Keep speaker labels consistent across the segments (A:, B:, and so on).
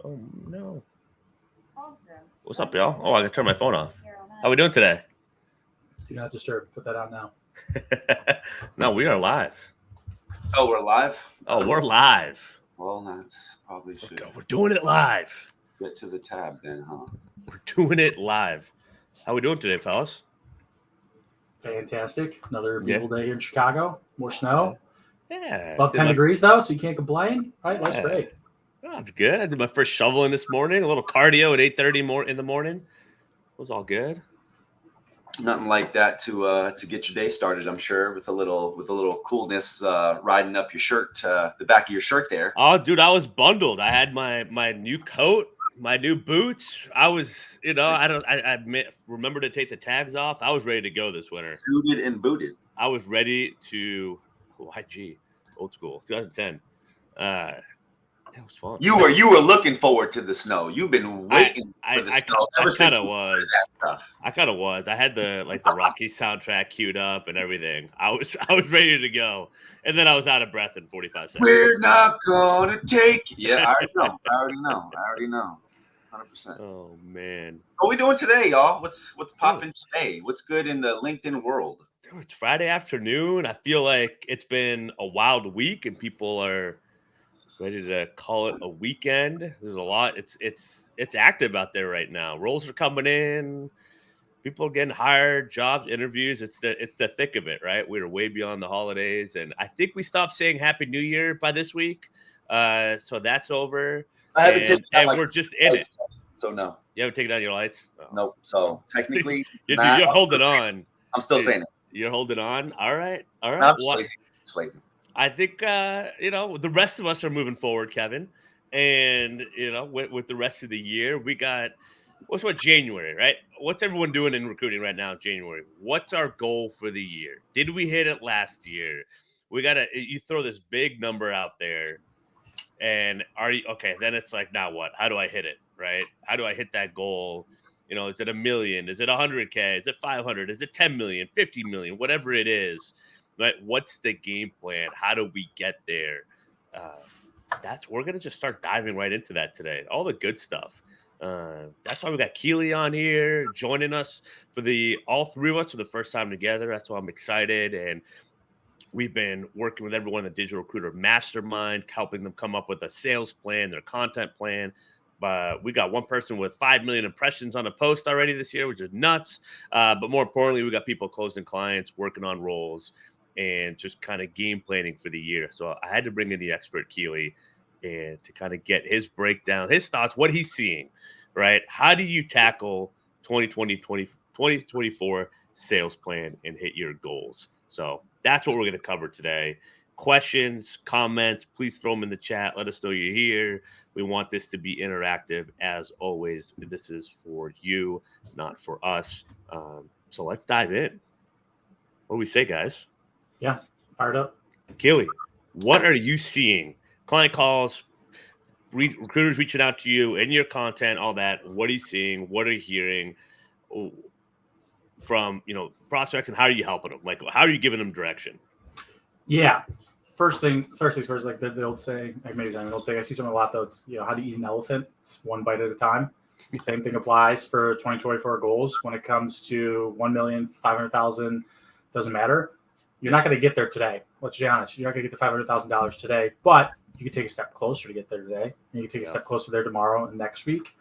A: Oh no. What's up, y'all? Oh, I can turn my phone off. How we doing today?
B: Do not disturb. Put that on now.
A: No, we are live.
C: Oh, we're live?
A: Oh, we're live.
C: Well, that's probably should
A: We're doing it live.
C: get to the tab then, huh?
A: We're doing it live. How we doing today, fellas?
B: Fantastic. Another beautiful day here in Chicago. More snow.
A: Yeah.
B: Above 10 degrees, though, so you can't complain. Right? That's great.
A: Oh, that's good. I did my first shoveling this morning. A little cardio at 8:30 more in the morning. It was all good.
C: Nothing like that to get your day started, I'm sure, with a little coolness riding up your shirt, the back of your shirt there.
A: Oh, dude, I was bundled. I had my new coat, my new boots. I was, I remember to take the tags off. I was ready to go this winter.
C: Suited and booted.
A: I was ready to YG, old school, 2010. It was fun.
C: You were looking forward to the snow. You've been waiting for the snow ever since.
A: I kind of was. I had the Rocky soundtrack queued up and everything. I was ready to go, and then I was out of breath in 45 seconds.
C: We're not gonna take. Yeah, I already know. 100%.
A: Oh man,
C: what are we doing today, y'all? What's popping today? What's good in the LinkedIn world?
A: Dude, it's Friday afternoon. I feel like it's been a wild week, and people are ready to call it a weekend. There's a lot. It's active out there right now. Roles are coming in. People are getting hired, jobs, interviews. It's the thick of it, right? We're way beyond the holidays, and I think we stopped saying Happy New Year by this week. So that's over.
C: I haven't taken
A: and we're just in it.
C: So no.
A: You haven't taken down your lights?
C: Oh. Nope. So technically,
A: you're holding on.
C: I'm still saying it.
A: You're holding on. All right.
C: No, I'm just lazy.
A: I think the rest of us are moving forward, Kevin, and with the rest of the year, we got what's January, right? What's everyone doing in recruiting right now? January. What's our goal for the year? Did we hit it last year? You throw this big number out there, and are you okay? Then it's like, now what? How do I hit it? Right? How do I hit that goal? Is it 1 million? Is it 100K? Is it 500? Is it 10 million? 50 million? Whatever it is. But what's the game plan? How do we get there? We're gonna just start diving right into that today. All the good stuff. That's why we got Keely on here joining us all three of us for the first time together. That's why I'm excited. And we've been working with everyone in the Digital Recruiter Mastermind, helping them come up with a sales plan, their content plan. But we got one person with 5 million impressions on a post already this year, which is nuts. But more importantly, we got people closing clients, working on roles, and just kind of game planning for the year. So I had to bring in the expert Keely and to kind of get his breakdown, his thoughts, what he's seeing, right? How do you tackle 2024 sales plan and hit your goals? So that's what we're going to cover today. Questions, comments, please throw them in the chat. Let us know you're here. We want this to be interactive as always. This is for you, not for us. So let's dive in. What do we say, guys?
B: Yeah, fired up.
A: Keely, what are you seeing? Client calls, recruiters reaching out to you in your content, all that. What are you seeing? What are you hearing from prospects, and how are you helping them? Like, how are you giving them direction?
B: Yeah. First things first, like the old saying, amazing. The old saying, I see something a lot though. It's how do you eat an elephant? It's one bite at a time. The same thing applies for 2024 goals. When it comes to 1,500,000, doesn't matter. You're not going to get there today. Let's be honest. You're not going to get the $500,000 today, but you can take a step closer to get there today. And you can take a step closer there tomorrow and next week.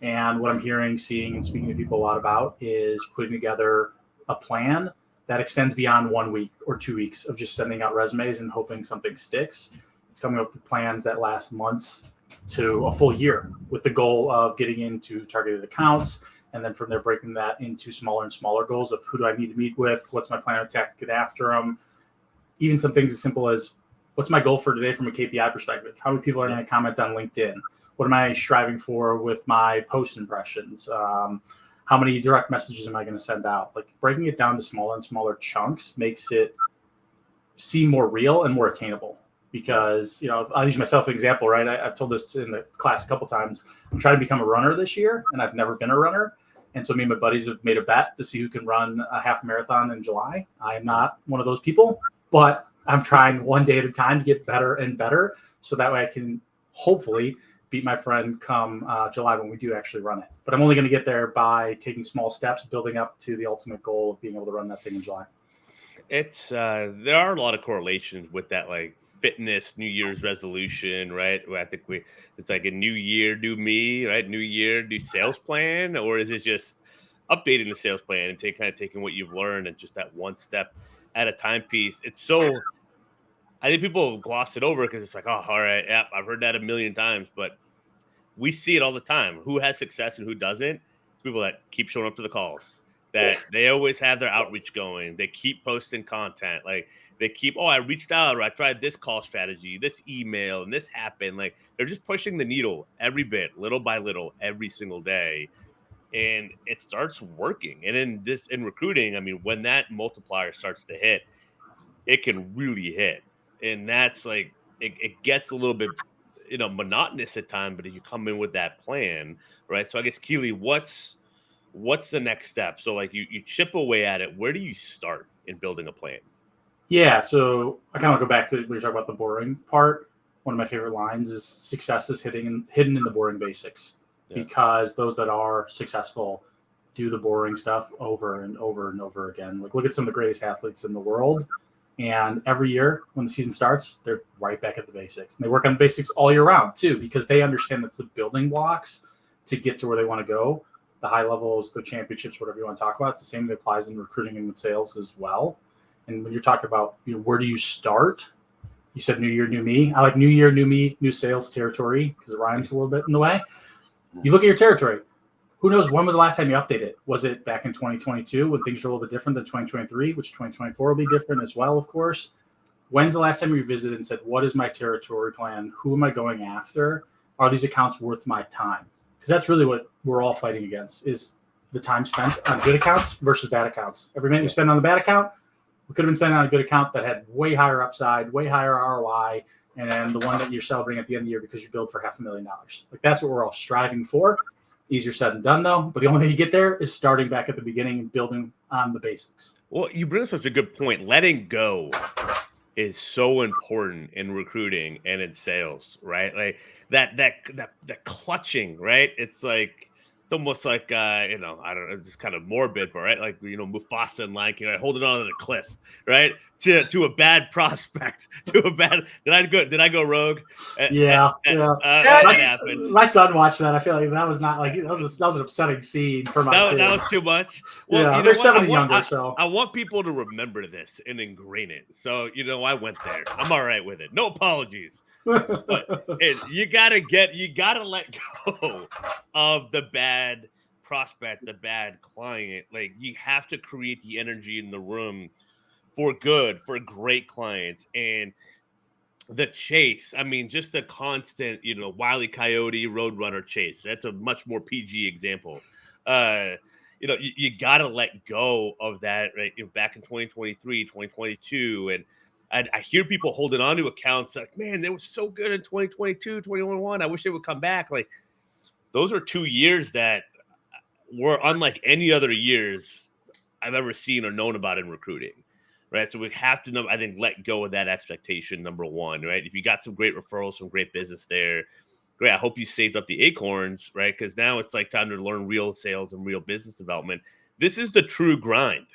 B: And what I'm hearing, seeing, and speaking to people a lot about is putting together a plan that extends beyond 1 week or 2 weeks of just sending out resumes and hoping something sticks. It's coming up with plans that last months to a full year with the goal of getting into targeted accounts. And then from there, breaking that into smaller and smaller goals of who do I need to meet with? What's my plan of attack to get after them? Even some things as simple as what's my goal for today from a KPI perspective? How many people are going to comment on LinkedIn? What am I striving for with my post impressions? How many direct messages am I going to send out? Like breaking it down to smaller and smaller chunks makes it seem more real and more attainable. Because, I'll use myself as an example, right? I've told this in the class a couple times. I'm trying to become a runner this year, and I've never been a runner. And so me and my buddies have made a bet to see who can run a half marathon in July. I am not one of those people, but I'm trying one day at a time to get better and better. So that way I can hopefully beat my friend come July when we do actually run it. But I'm only going to get there by taking small steps, building up to the ultimate goal of being able to run that thing in July.
A: It's there are a lot of correlations with that, like fitness, New Year's resolution, right? Where I think it's like a new year, new me, right? New year, new sales plan, or is it just updating the sales plan and kind of taking what you've learned and just that one step at a time piece? It's so I think people gloss it over because it's like, oh, all right, yeah, I've heard that a million times, but we see it all the time. Who has success and who doesn't? It's people that keep showing up to the calls, that they always have their outreach going. They keep posting content. Like they keep, oh, I reached out or I tried this call strategy, this email, and this happened. Like they're just pushing the needle every bit, little by little, every single day. And it starts working. And in recruiting, I mean, when that multiplier starts to hit, it can really hit. And that's like it gets a little bit monotonous at time, but if you come in with that plan, right? So I guess Keely, what's the next step? So like you chip away at it. Where do you start in building a plan?
B: Yeah, so I kind of go back to when you talk about the boring part. One of my favorite lines is success is hidden in the boring basics, because those that are successful do the boring stuff over and over and over again. Like look at some of the greatest athletes in the world. And every year when the season starts, they're right back at the basics. And they work on the basics all year round too, because they understand that's the building blocks to get to where they want to go. The high levels, the championships, whatever you want to talk about. It's the same that applies in recruiting and with sales as well. And when you're talking about, where do you start? You said new year, new me. I like new year, new me, new sales territory because it rhymes a little bit in the way. You look at your territory. Who knows when was the last time you updated it? Was it back in 2022 when things were a little bit different than 2023, which 2024 will be different as well, of course? When's the last time you visited and said, what is my territory plan? Who am I going after? Are these accounts worth my time? Because that's really what we're all fighting against is the time spent on good accounts versus bad accounts. Every minute we spend on the bad account, we could have been spending on a good account that had way higher upside, way higher ROI, and then the one that you're celebrating at the end of the year because you billed for $500,000. Like that's what we're all striving for. Easier said than done, though. But the only way you get there is starting back at the beginning and building on the basics.
A: Well, you bring up such a good point. Letting go is so important in recruiting and in sales, right? Like that clutching, right? It's almost like I don't know, it's just kind of morbid, but right, like Mufasa and Lion King, right? Holding on to the cliff, right? To a bad prospect, to a bad. Did I go rogue?
B: Yeah.
A: That happens.
B: My son watched that. I feel like that was not like that was an upsetting scene for my kids.
A: That was too much. Well,
B: yeah, they're 7 and younger, so
A: I want people to remember this and ingrain it. So I went there. I'm all right with it. No apologies. But you gotta let go of the bad prospect, the bad client. Like you have to create the energy in the room for great clients. And the chase, I mean, just a constant, Wile E. Coyote Roadrunner chase. That's a much more PG example. You gotta let go of that, right? Back in 2023, 2022, and I hear people holding on to accounts like, man, they were so good in 2022, 2021. I wish they would come back. Like, those are 2 years that were unlike any other years I've ever seen or known about in recruiting, right? So we have to, I think, let go of that expectation, number one, right? If you got some great referrals, some great business there, great. I hope you saved up the acorns, right? Because now it's like time to learn real sales and real business development. This is the true grind.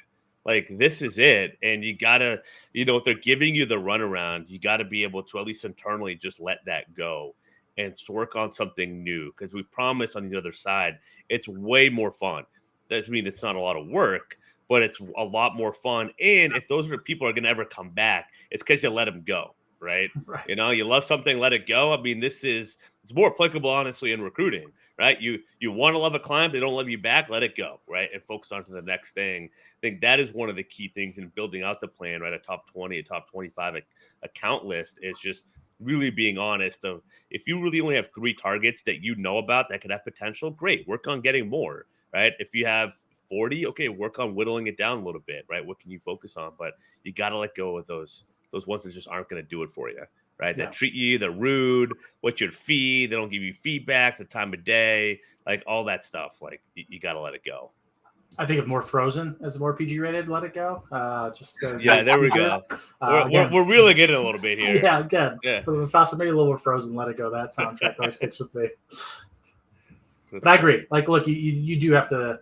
A: Like this is it. And you gotta, if they're giving you the runaround, you gotta be able to at least internally just let that go and work on something new. Because we promise on the other side, it's way more fun. That doesn't mean it's not a lot of work, but it's a lot more fun. And if those are the people are gonna ever come back, it's because you let them go. Right. You love something, let it go. I mean, it's more applicable, honestly, in recruiting, right? You want to love a client, they don't love you back, let it go, right? And focus on to the next thing. I think that is one of the key things in building out the plan, right? A top 20, a top 25 account list is just really being honest of if you really only have 3 targets that about that could have potential, great. Work on getting more, right? If you have 40, okay, work on whittling it down a little bit, right? What can you focus on? But you got to let go of those ones that just aren't going to do it for you, right?
B: Yeah.
A: That treat you, they're rude, what's your fee? They don't give you feedback, the time of day, like all that stuff. Like you got to let it go.
B: I think of more Frozen as the more PG rated. Let it go.
A: Yeah, there we go. We're reeling in a little bit here.
B: Yeah, again.
A: Yeah.
B: But if Fast maybe a little more Frozen, Let It Go. That soundtrack always sticks with me. But I agree. Like, look, you do have to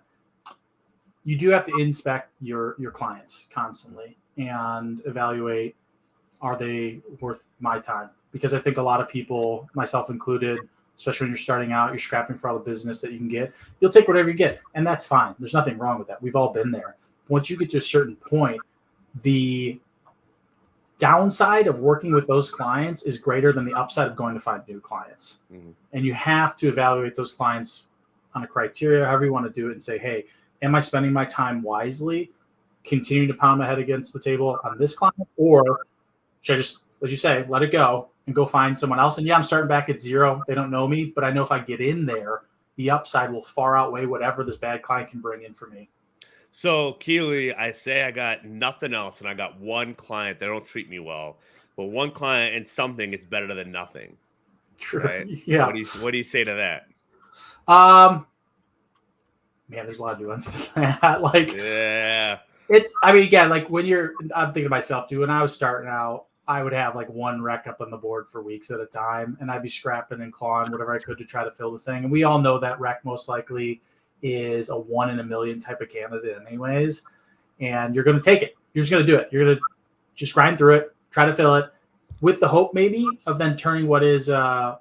B: inspect your clients constantly and evaluate, are they worth my time? Because I think a lot of people, myself included, especially when you're starting out, you're scrapping for all the business that you can get. You'll take whatever you get, and that's fine. There's nothing wrong with that. We've all been there. Once you get to a certain point, the downside of working with those clients is greater than the upside of going to find new clients. Mm-hmm. And you have to evaluate those clients on a criteria, however you want to do it, and say, hey, am I spending my time wisely, continuing to pound my head against the table on this client, or should I just, as you say, let it go and go find someone else? And yeah, I'm starting back at zero. They don't know me, but I know if I get in there, the upside will far outweigh whatever this bad client can bring in for me.
A: So, Keely, I say I got nothing else, and I got one client that don't treat me well, but one client and something is better than nothing.
B: True.
A: Right?
B: Yeah.
A: What do you say to that?
B: Man, there's a lot of nuance to that. Like,
A: yeah.
B: I mean, again, like I'm thinking to myself too, when I was starting out, I would have like one rec up on the board for weeks at a time, and I'd be scrapping and clawing whatever I could to try to fill the thing. And we all know that rec most likely is a 1 in a million type of candidate anyways. And you're going to take it. You're just going to do it. You're going to just grind through it, try to fill it with the hope maybe of then turning what is, I'll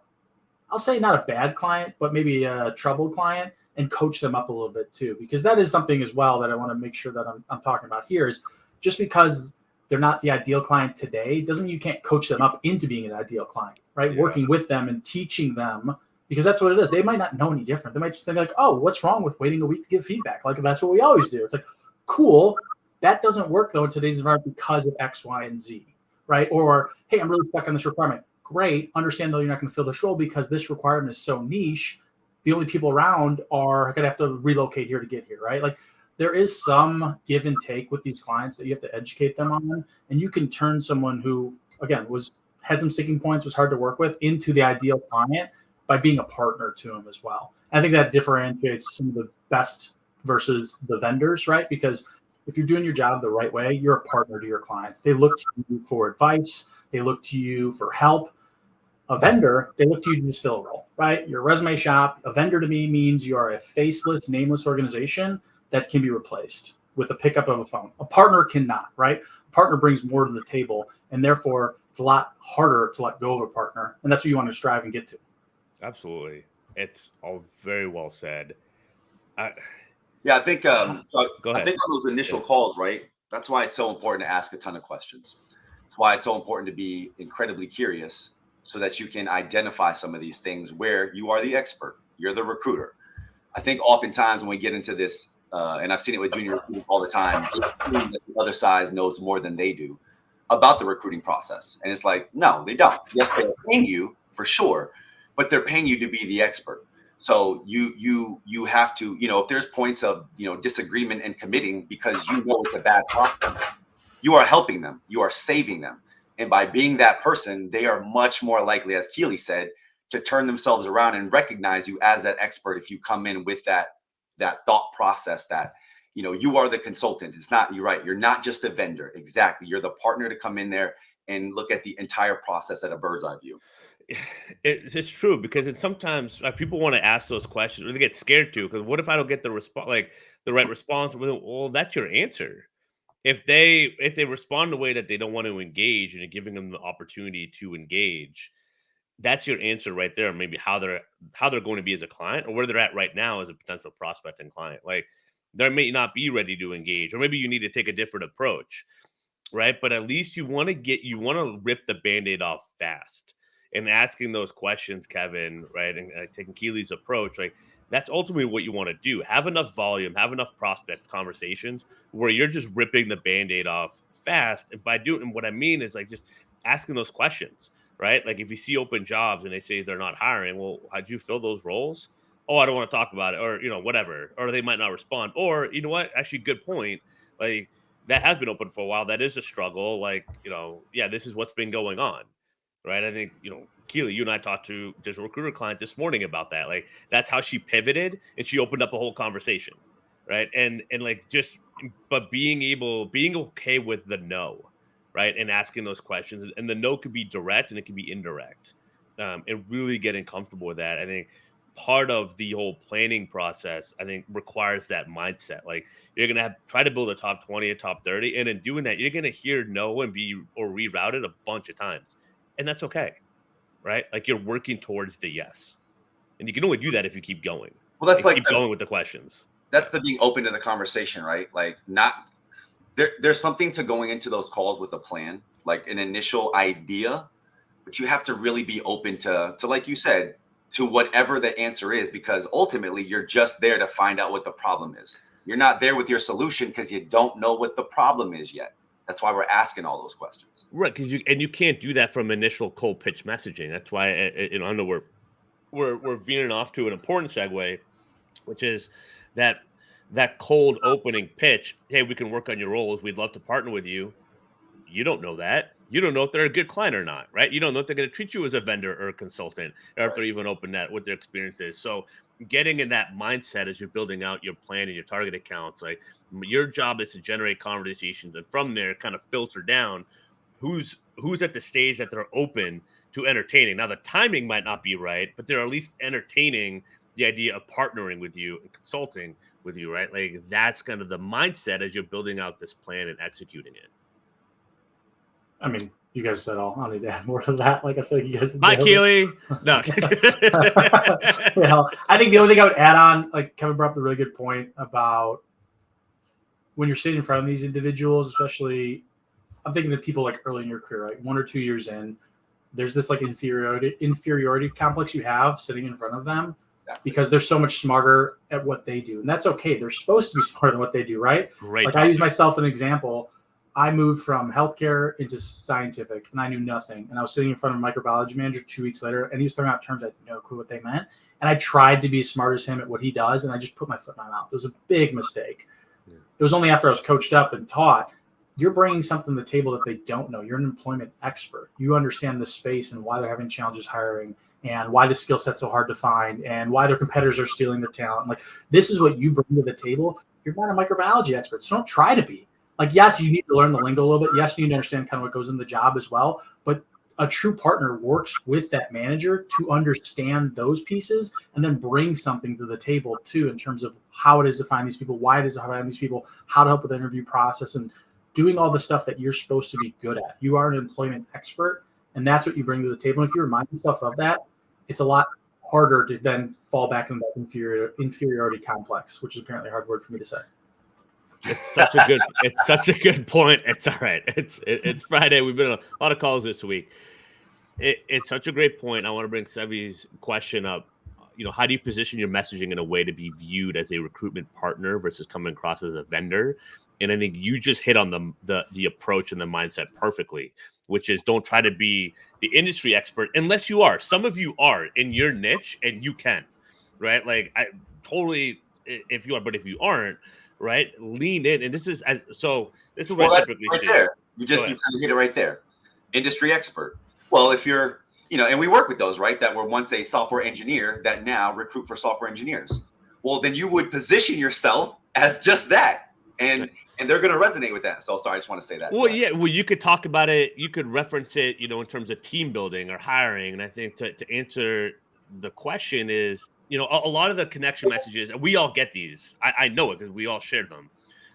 B: say not a bad client, but maybe a troubled client, and coach them up a little bit too, because that is something as well that I want to make sure that I'm talking about here is just because they're not the ideal client today doesn't mean you can't coach them up into being an ideal client, right? Yeah. Working with them and teaching them, because that's what it is. They might not know any different. They might just think like, oh, what's wrong with waiting a week to give feedback? Like, that's what we always do. It's like, cool. That doesn't work though in today's environment because of X, Y, and Z, right? Or, hey, I'm really stuck on this requirement. Great. Understand though you're not going to fill this role because this requirement is so niche. The only people around are going to have to relocate here to get here, right? Like, there is some give and take with these clients that you have to educate them on. And you can turn someone who, again, had some sticking points, was hard to work with, into the ideal client by being a partner to them as well. I think that differentiates some of the best versus the vendors, right? Because if you're doing your job the right way, you're a partner to your clients. They look to you for advice. They look to you for help. A vendor, they look to you to just fill a role, right? You're a resume shop. A vendor to me means you are a faceless, nameless organization that can be replaced with the pickup of a phone. A partner cannot, right? A partner brings more to the table, and therefore it's a lot harder to let go of a partner, and that's what you want to strive and get to.
A: Absolutely. It's all very well said.
C: I think I think on those initial calls, right? That's why it's so important to ask a ton of questions. That's why it's so important to be incredibly curious, so that you can identify some of these things where you are the expert, you're the recruiter. I think oftentimes when we get into this, and I've seen it with junior recruiting all the time, the other side knows more than they do about the recruiting process. And it's like, no, they don't. Yes, they're paying you for sure, but they're paying you to be the expert. So you have to, if there's points of, disagreement and committing because it's a bad process, you are helping them, you are saving them. And by being that person, they are much more likely, as Keely said, to turn themselves around and recognize you as that expert if you come in with that thought process that, you are the consultant. It's not, you're right. You're not just a vendor. Exactly. You're the partner to come in there and look at the entire process at a bird's eye view.
A: It's true, because it's sometimes people want to ask those questions, or they get scared to, because what if I don't get the response, like the right response? Well, that's your answer. If they respond in a way that they don't want to engage, and you're giving them the opportunity to engage, that's your answer right there. Maybe how they're going to be as a client, or where they're at right now as a potential prospect and client. Like, they may not be ready to engage, or maybe you need to take a different approach, right? But at least you want to rip the Band-Aid off fast, and asking those questions, Kevin, right? And taking Keely's approach, like, that's ultimately what you want to do. Have enough volume, have enough prospects conversations where you're just ripping the Band-Aid off fast. And by doing, and what I mean is like just asking those questions, right? Like, if you see open jobs and they say they're not hiring, well, how'd you fill those roles? Oh, I don't want to talk about it, or whatever, or they might not respond, or you know what? Actually, good point. Like, that has been open for a while. That is a struggle. Like, yeah, this is what's been going on. Right. I think, Keely, you and I talked to just a recruiter client this morning about that. Like, that's how she pivoted, and she opened up a whole conversation. right? And like just but being okay with the no, right? And asking those questions. And the no could be direct and it could be indirect. And really getting comfortable with that. I think part of the whole planning process, I think, requires that mindset. Like you're gonna try to build a top 20, a top 30, and in doing that, you're gonna hear no and be or rerouted a bunch of times. And that's okay, right? Like you're working towards the yes. And you can only do that if you keep going
C: Well, that's
A: and
C: like
A: keep going with the questions.
C: that's the being open to the conversation, right? Like not there's something to going into those calls with a plan, like an initial idea, but you have to really be open to like you said, to whatever the answer is, because ultimately you're just there to find out what the problem is. You're not there with your solution because you don't know what the problem is yet. That's why we're asking all those questions.
A: Right, because you can't do that from initial cold pitch messaging. That's why I know we're veering off to an important segue, which is that cold opening pitch. Hey, we can work on your roles. We'd love to partner with you. You don't know that. You don't know if they're a good client or not, right? You don't know if they're going to treat you as a vendor or a consultant, or if they're even open that what their experience is. So, getting in that mindset as you're building out your plan and your target accounts, like your job is to generate conversations, and from there, kind of filter down who's at the stage that they're open to entertaining. Now, the timing might not be right, but they're at least entertaining the idea of partnering with you and consulting with you, right? Like that's kind of the mindset as you're building out this plan and executing it.
B: I mean, you guys said all. I don't need to add more to that. Like I feel like you guys.
A: Bye, Keely. No.
B: I think the only thing I would add on, like Kevin brought up the really good point about when you're sitting in front of these individuals, especially, I'm thinking of people like early in your career, like 1 or 2 years in, there's this like inferiority complex you have sitting in front of them because they're so much smarter at what they do. And that's okay. They're supposed to be smarter than what they do, right?
A: Great.
B: Like I use myself as an example. I moved from healthcare into scientific and I knew nothing. And I was sitting in front of a microbiology manager 2 weeks later and he was throwing out terms I had no clue what they meant. And I tried to be as smart as him at what he does. And I just put my foot in my mouth. It was a big mistake. Yeah. It was only after I was coached up and taught, you're bringing something to the table that they don't know. You're an employment expert. You understand the space and why they're having challenges hiring and why the skill set's so hard to find and why their competitors are stealing their talent. Like this is what you bring to the table. You're not a microbiology expert. So don't try to be. Like, yes, you need to learn the lingo a little bit. Yes, you need to understand kind of what goes in the job as well. But a true partner works with that manager to understand those pieces and then bring something to the table too in terms of how it is to find these people, why it is to find these people, how to help with the interview process, and doing all the stuff that you're supposed to be good at. You are an employment expert, and that's what you bring to the table. And if you remind yourself of that, it's a lot harder to then fall back into that inferiority complex, which is apparently a hard word for me to say.
A: It's such a good point. It's all right. It's Friday. We've been on a lot of calls this week. It's such a great point. I want to bring Sevi's question up. How do you position your messaging in a way to be viewed as a recruitment partner versus coming across as a vendor? And I think you just hit on the approach and the mindset perfectly, which is don't try to be the industry expert unless you are. Some of you are in your niche and you can, right? Like I totally, if you are, but if you aren't, right, lean in. And this is what
C: that's
A: typically
C: right
A: see.
C: there. You kind of hit it right there. Industry expert. Well, if you're, and we work with those, right, that were once a software engineer that now recruit for software engineers. Well, then you would position yourself as just that. And they're going to resonate with that. So sorry, I just want to say that.
A: Well, yeah. Well, you could talk about it. You could reference it, in terms of team building or hiring. And I think to answer the question is, a lot of the connection messages, and we all get these. I know it because we all share them.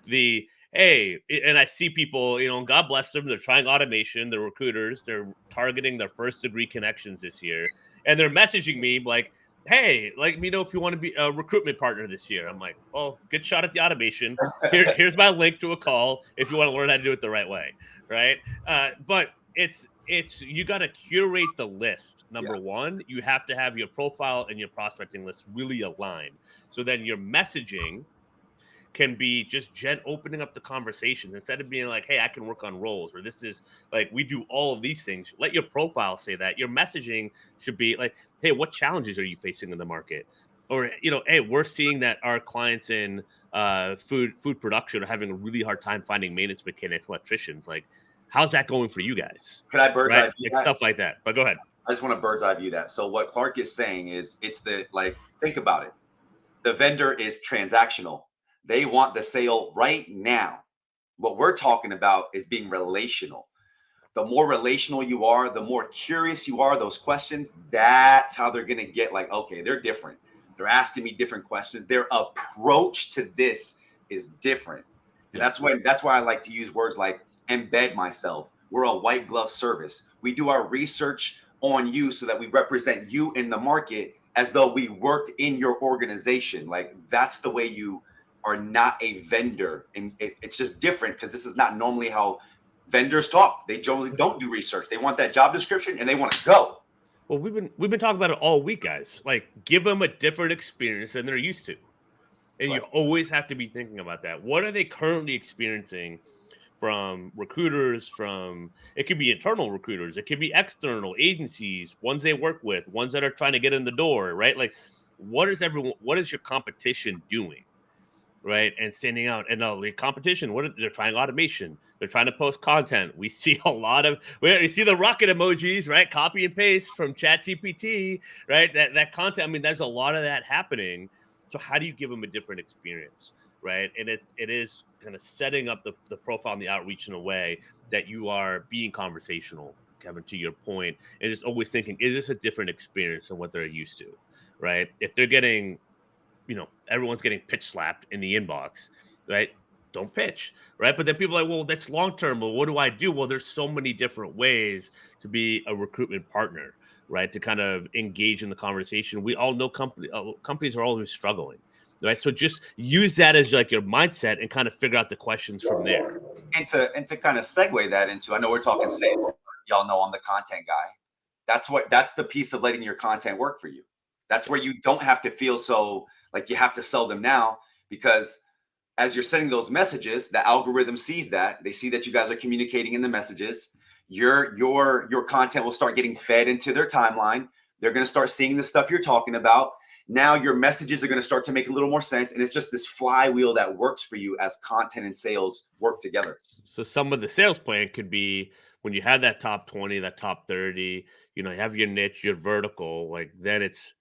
A: Hey, and I see people, God bless them. They're trying automation. They're recruiters. They're targeting their first degree connections this year. And they're messaging me like, hey, let me know if you want to be a recruitment partner this year. I'm like, well, good shot at the automation. Here's my link to a call if you want to learn how to do it the right way, right? But it's you got to curate the list. Number one, you have to have your profile and your prospecting list really aligned. So then your messaging can be just opening up the conversation instead of being like, hey, I can work on roles, or this is like, we do all of these things. Let your profile say that. Your messaging should be like, hey, what challenges are you facing in the market? Or, hey, we're seeing that our clients in food production are having a really hard time finding maintenance mechanics, electricians. Like, how's that going for you guys?
C: Can I bird's eye view that?
A: Stuff like that. But go ahead.
C: I just want to bird's eye view that. So what Clark is saying is think about it. The vendor is transactional. They want the sale right now. What we're talking about is being relational. The more relational you are, the more curious you are, those questions, that's how they're going to get like, okay, they're different. They're asking me different questions. Their approach to this is different. And that's why I like to use words like embed myself. We're a white glove service. We do our research on you so that we represent you in the market as though we worked in your organization. Like that's the way you are not a vendor. And it's just different because this is not normally how vendors talk. They generally don't do research. They want that job description and they want to go.
A: Well, we've been talking about it all week, guys. Like, give them a different experience than they're used to, and you always have to be thinking about that. What are they currently experiencing from recruiters? From it could be internal recruiters, it could be external agencies, ones they work with, ones that are trying to get in the door, right? Like, what is your competition doing? Right, and standing out, and the competition. They're trying automation. They're trying to post content. We see a lot of. We see the rocket emojis, right? Copy and paste from ChatGPT, right? That content. I mean, there's a lot of that happening. So how do you give them a different experience, right? And it is kind of setting up the profile and the outreach in a way that you are being conversational, Kevin. To your point, and just always thinking, is this a different experience than what they're used to, right? If they're getting everyone's getting pitch slapped in the inbox, right? Don't pitch, right? But then people are like, well, that's long term. Well, what do I do? Well, there's so many different ways to be a recruitment partner, right? To kind of engage in the conversation. We all know companies are always struggling, right? So just use that as like your mindset and kind of figure out the questions from there.
C: And to kind of segue that into, I know we're talking sales. Y'all know I'm the content guy. That's the piece of letting your content work for you. That's where you don't have to feel so like you have to sell them now, because as you're sending those messages, the algorithm sees that. They see that you guys are communicating in the messages. Your content will start getting fed into their timeline. They're going to start seeing the stuff you're talking about. Now your messages are going to start to make a little more sense. And it's just this flywheel that works for you as content and sales work together.
A: So some of the sales plan could be when you have that top 20, that top 30, you have your niche, your vertical, like then it's,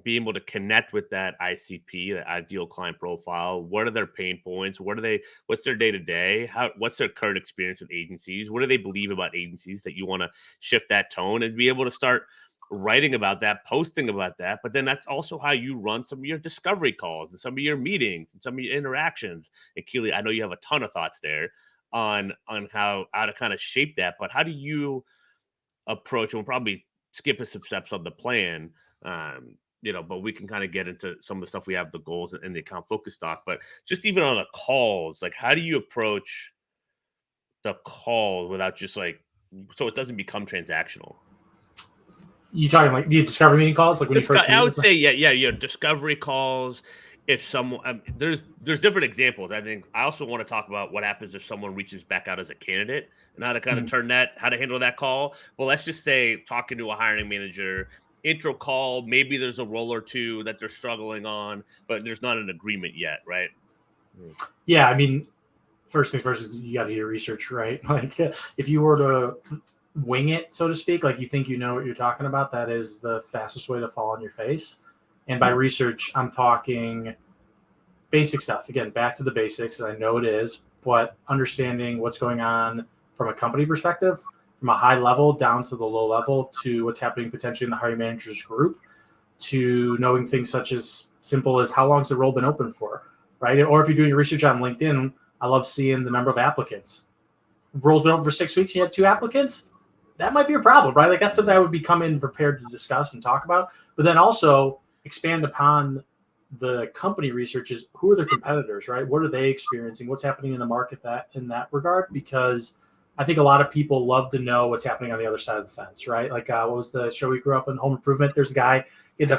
A: being able to connect with that ICP, the ideal client profile. What are their pain points? What's their day-to-day? What's their current experience with agencies? What do they believe about agencies that you want to shift that tone and be able to start writing about that, posting about that. But then that's also how you run some of your discovery calls and some of your meetings and some of your interactions. And Keely, I know you have a ton of thoughts there on how to kind of shape that, but how do you approach, and we'll probably skip some steps on the plan, but we can kind of get into some of the stuff we have, the goals and the account focus doc. But just even on the calls, like how do you approach the call without just like, so it doesn't become transactional?
B: You talking like the discovery meeting calls, like when you first?
A: I would say, yeah, discovery calls. If someone, there's different examples. I think I also want to talk about what happens if someone reaches back out as a candidate and how to kind of how to handle that call. Well, let's just say talking to a hiring manager, intro call, maybe there's a role or two that they're struggling on, but there's not an agreement yet, right?
B: Yeah, I mean, first things first is you got to do your research, right? Like if you were to wing it, so to speak, like you think you know what you're talking about, that is the fastest way to fall on your face. And by research, I'm talking basic stuff. Again, back to the basics, and I know it is, but understanding what's going on from a company perspective, from a high level down to the low level, to what's happening potentially in the hiring manager's group, to knowing things such as simple as how long's the role been open for, right? Or if you're doing your research on LinkedIn, I love seeing the number of applicants. Role's been open for 6 weeks, you have 2 applicants. That might be a problem, right? Like that's something I would be coming prepared to discuss and talk about. But then also expand upon the company research is who are their competitors, right? What are they experiencing? What's happening in the market in that regard? Because I think a lot of people love to know what's happening on the other side of the fence, right? Like what was the show we grew up in, Home Improvement? There's a guy he's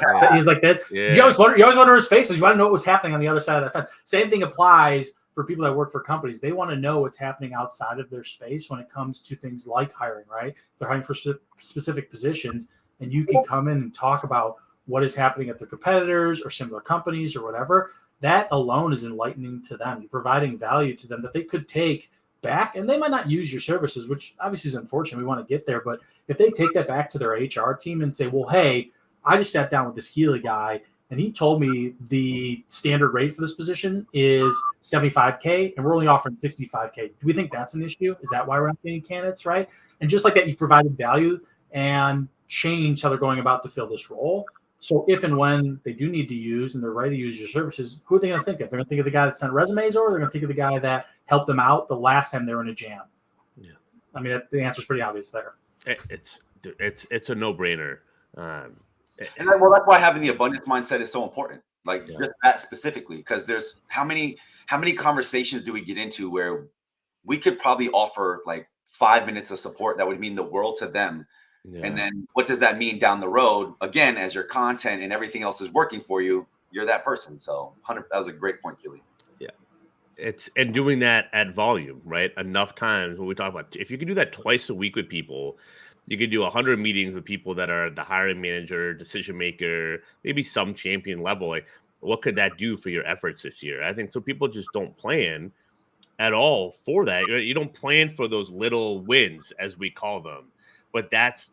B: like this. Yeah. You always wonder his face. You want to know what was happening on the other side of the fence. Same thing applies for people that work for companies. They want to know what's happening outside of their space when it comes to things like hiring, right? If they're hiring for specific positions, and you can come in and talk about what is happening at their competitors or similar companies or whatever. That alone is enlightening to them. You're providing value to them that they could take back, and they might not use your services, which obviously is unfortunate. We want to get there, but if they take that back to their HR team and say, well, hey, I just sat down with this Keely guy And he told me the standard rate for this position is 75K, and we're only offering 65K. Do we think that's an issue? Is that why we're not getting candidates, right? And just like that, you've provided value and changed how they're going about to fill this role. So if and when they do need to use and they're ready to use your services, who are they going to think of? They're going to think of the guy that sent resumes, or they're going to think of the guy that helped them out the last time they were in a jam.
A: Yeah,
B: I mean, the answer's pretty obvious there.
A: It's a no-brainer.
C: And well, that's why having the abundance mindset is so important. Like just that specifically, because there's how many conversations do we get into where we could probably offer like 5 minutes of support that would mean the world to them. Yeah. And then what does that mean down the road? Again, as your content and everything else is working for you, you're that person. So that was a great point, Keely.
A: Yeah. And doing that at volume, right? Enough times when we talk about, if you can do that twice a week with people, you can do 100 meetings with people that are the hiring manager, decision maker, maybe some champion level. Like, what could that do for your efforts this year? I think so. People just don't plan at all for that. You don't plan for those little wins, as we call them, but that's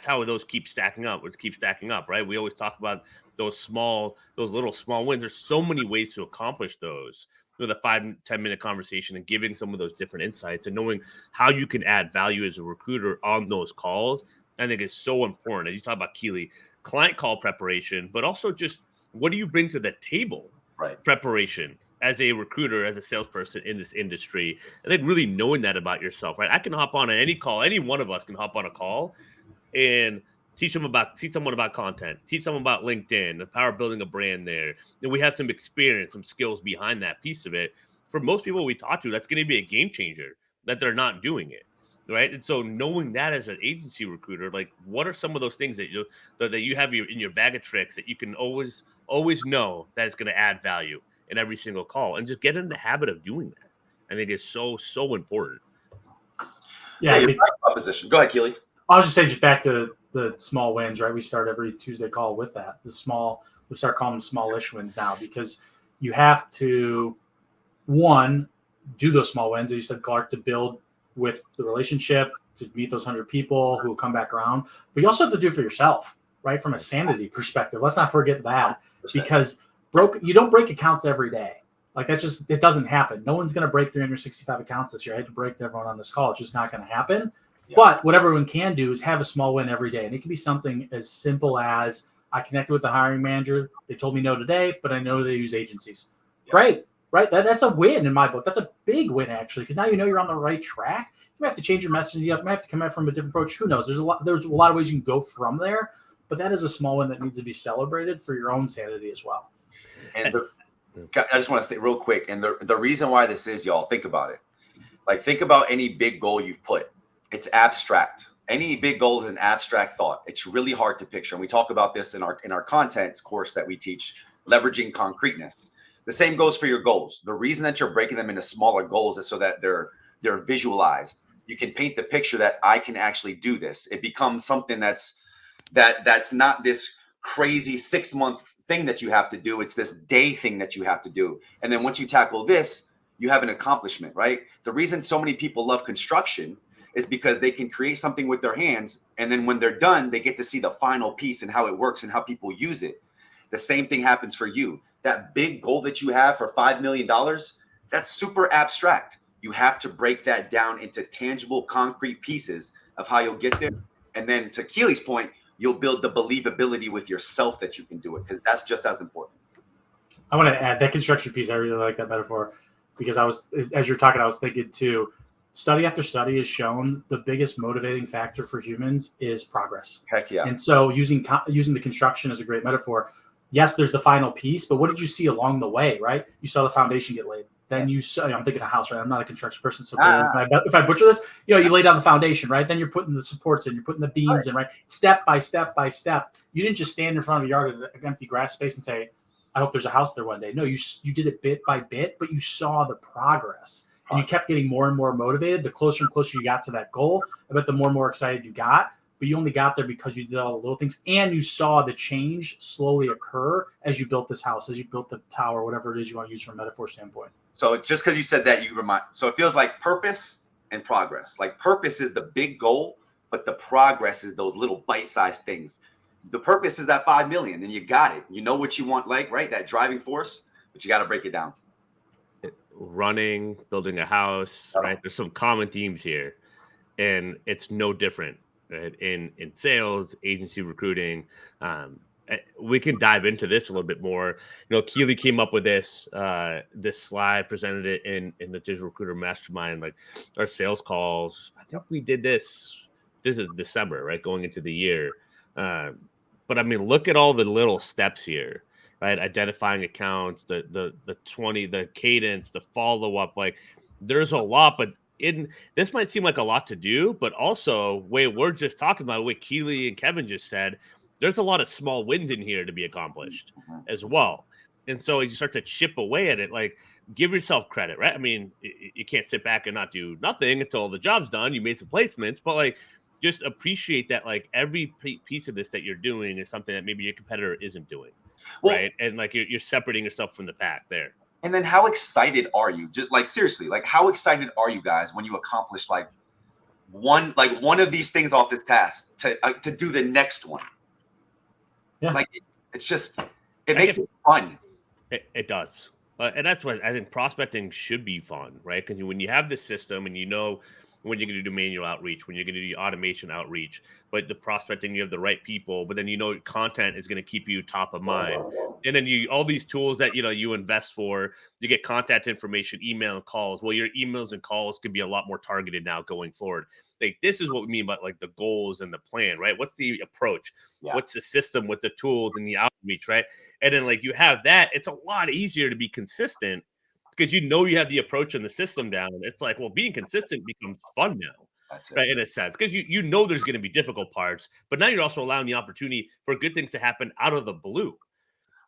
A: how those keep stacking up. It keeps stacking up, right? We always talk about those little small wins. There's so many ways to accomplish those. With a 5-10 minute conversation and giving some of those different insights and knowing how you can add value as a recruiter on those calls, I think is so important. As you talk about, Keely, client call preparation, but also just what do you bring to the table?
C: Right.
A: Preparation as a recruiter, as a salesperson in this industry. I think really knowing that about yourself, right? I can hop on any call. Any one of us can hop on a call and teach someone about content, teach someone about LinkedIn, the power of building a brand there. And we have some experience, some skills behind that piece of it. For most people we talk to, that's going to be a game changer that they're not doing it. Right. And so knowing that as an agency recruiter, like what are some of those things that you have in your bag of tricks that you can always know that it's going to add value in every single call, and just get in the habit of doing that. I think it's so important.
C: Yeah. Proposition. Go ahead, Keely.
B: I was just saying, just back to the small wins, right? We start every Tuesday call with that. We start calling them smallish wins now, because you have to, one, do those small wins, as you said, Clark, to build with the relationship, to meet those 100 people who will come back around. But you also have to do it for yourself, right? From a sanity perspective. Let's not forget that, because you don't break accounts every day. Like it doesn't happen. No one's going to break 365 accounts this year. I had to break everyone on this call. It's just not going to happen. Yeah. But what everyone can do is have a small win every day. And it can be something as simple as, I connected with the hiring manager. They told me no today, but I know they use agencies. Yeah. Great, right? That's a win in my book. That's a big win, actually, because now you know you're on the right track. You might have to change your messaging up. You might have to come at from a different approach. Who knows? There's a lot of ways you can go from there. But that is a small win that needs to be celebrated for your own sanity as well.
C: And I just want to say real quick, and the reason why this is, y'all, think about it. Like, think about any big goal you've put. It's abstract. Any big goal is an abstract thought. It's really hard to picture. And we talk about this in our content course that we teach, leveraging concreteness. The same goes for your goals. The reason that you're breaking them into smaller goals is so that they're visualized. You can paint the picture that I can actually do this. It becomes something that's not this crazy 6-month thing that you have to do. It's this day thing that you have to do. And then once you tackle this, you have an accomplishment, right? The reason so many people love construction is because they can create something with their hands. And then when they're done, they get to see the final piece and how it works and how people use it. The same thing happens for you. That big goal that you have for $5 million, that's super abstract. You have to break that down into tangible, concrete pieces of how you'll get there. And then to Keely's point, you'll build the believability with yourself that you can do it, because that's just as important.
B: I want to add that construction piece. I really like that metaphor, because as you're talking, I was thinking too, study after study has shown the biggest motivating factor for humans is progress.
C: Heck yeah.
B: And so using the construction as a great metaphor, yes, there's the final piece, but what did you see along the way, right? You saw the foundation get laid. Then you saw, I'm thinking a house, right? I'm not a construction person, so if I butcher this, you lay down the foundation, right? Then you're putting the supports in, you're putting the beams in, right? Step by step by step. You didn't just stand in front of a yard of empty grass space and say, I hope there's a house there one day. No, you did it bit by bit, but you saw the progress. And you kept getting more and more motivated. The closer and closer you got to that goal, I bet the more and more excited you got. But you only got there because you did all the little things, and you saw the change slowly occur as you built this house, as you built the tower, whatever it is you want to use from a metaphor standpoint.
C: So just because you said that, so it feels like purpose and progress. Like purpose is the big goal, but the progress is those little bite-sized things. The purpose is that 5 million, and you got it. You know what you want, like, right? That driving force, but you got to break it down.
A: Running, building a house, right? There's some common themes here, and it's no different, right? In sales, agency recruiting. We can dive into this a little bit more. Keely came up with this slide, presented it in the Digital Recruiter Mastermind, like our sales calls. I think we did this. This is December, right? Going into the year. But I mean, look at all the little steps here, right? Identifying accounts, the 20, the cadence, the follow up. Like, there's a lot, but this might seem like a lot to do, but also way we're just talking about, what Keely and Kevin just said, there's a lot of small wins in here to be accomplished as well. And so as you start to chip away at it, like, give yourself credit, right? I mean, you can't sit back and not do nothing until the job's done. You made some placements, but like, just appreciate that, like, every piece of this that you're doing is something that maybe your competitor isn't doing, right? And like, you're separating yourself from the pack there.
C: And then how excited are you? Just like, seriously, like, how excited are you guys when you accomplish like one of these things off this task to do the next one? Yeah. Like, it's just, it makes it fun.
A: It does. And that's why I think prospecting should be fun, right? Because when you have this system and when you're going to do manual outreach, when you're going to do automation outreach, but the prospecting, you have the right people, but then content is going to keep you top of mind. And then all these tools that you invest for, you get contact information, email and calls. Well, your emails and calls can be a lot more targeted now going forward. Like, this is what we mean by like the goals and the plan, right? What's the approach? Yeah. What's the system with the tools and the outreach, right? And then like you have that, it's a lot easier to be consistent because you have the approach and the system down. It's like, well, being consistent becomes fun now. That's right, in a sense, because you know there's going to be difficult parts, but now you're also allowing the opportunity for good things to happen out of the blue.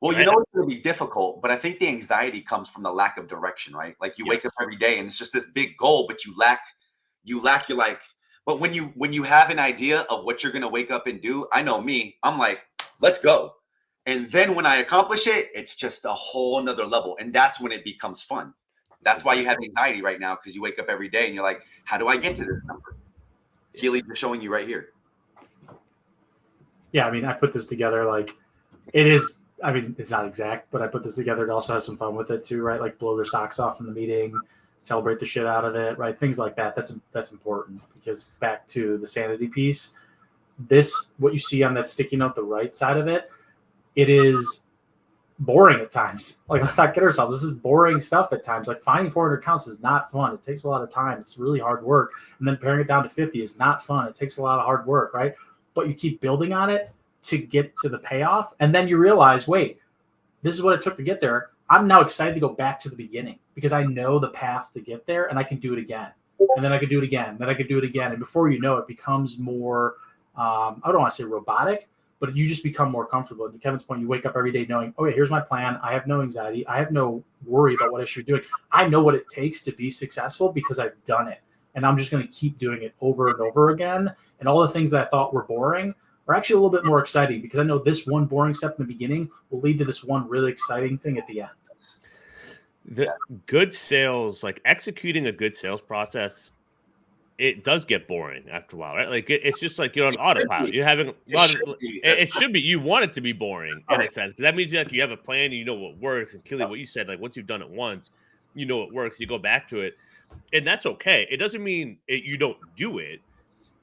C: Well, right? It's going to be difficult, but I think the anxiety comes from the lack of direction, right? Like, you wake up every day and it's just this big goal, but you lack. You're like, but when you have an idea of what you're going to wake up and do, I know me, I'm like, let's go. And then when I accomplish it, it's just a whole nother level. And that's when it becomes fun. That's why you have anxiety right now, because you wake up every day and you're like, how do I get to this number? Keely, they're showing you right here.
B: Yeah, I mean, I put this together like it is. I mean, it's not exact, but I put this together to also have some fun with it too, right? Like, blow their socks off in the meeting, celebrate the shit out of it, right? Things like that. That's important, because back to the sanity piece, what you see on that sticky note, the right side of it, it is boring at times. Like, let's not kid ourselves. This is boring stuff at times. Like, finding 400 counts is not fun. It takes a lot of time. It's really hard work. And then paring it down to 50 is not fun. It takes a lot of hard work, right? But you keep building on it to get to the payoff. And then you realize, wait, this is what it took to get there. I'm now excited to go back to the beginning because I know the path to get there, and I can do it again. And then I can do it again. Then I can do it again. And before you know it, becomes more, I don't want to say robotic, but you just become more comfortable. And to Kevin's point, you wake up every day knowing, okay, here's my plan. I have no anxiety. I have no worry about what I should be doing. I know what it takes to be successful because I've done it. And I'm just going to keep doing it over and over again. And all the things that I thought were boring are actually a little bit more exciting, because I know this one boring step in the beginning will lead to this one really exciting thing at the end.
A: The good sales, like executing a good sales process, it does get boring after a while, right? Like, it's just like you're on autopilot. You're having it should be. You want it to be boring in a sense, because that means like you have a plan and you know what works. And Keely, what you said, like, once you've done it once, you know it works. You go back to it, and that's okay. It doesn't mean you don't do it.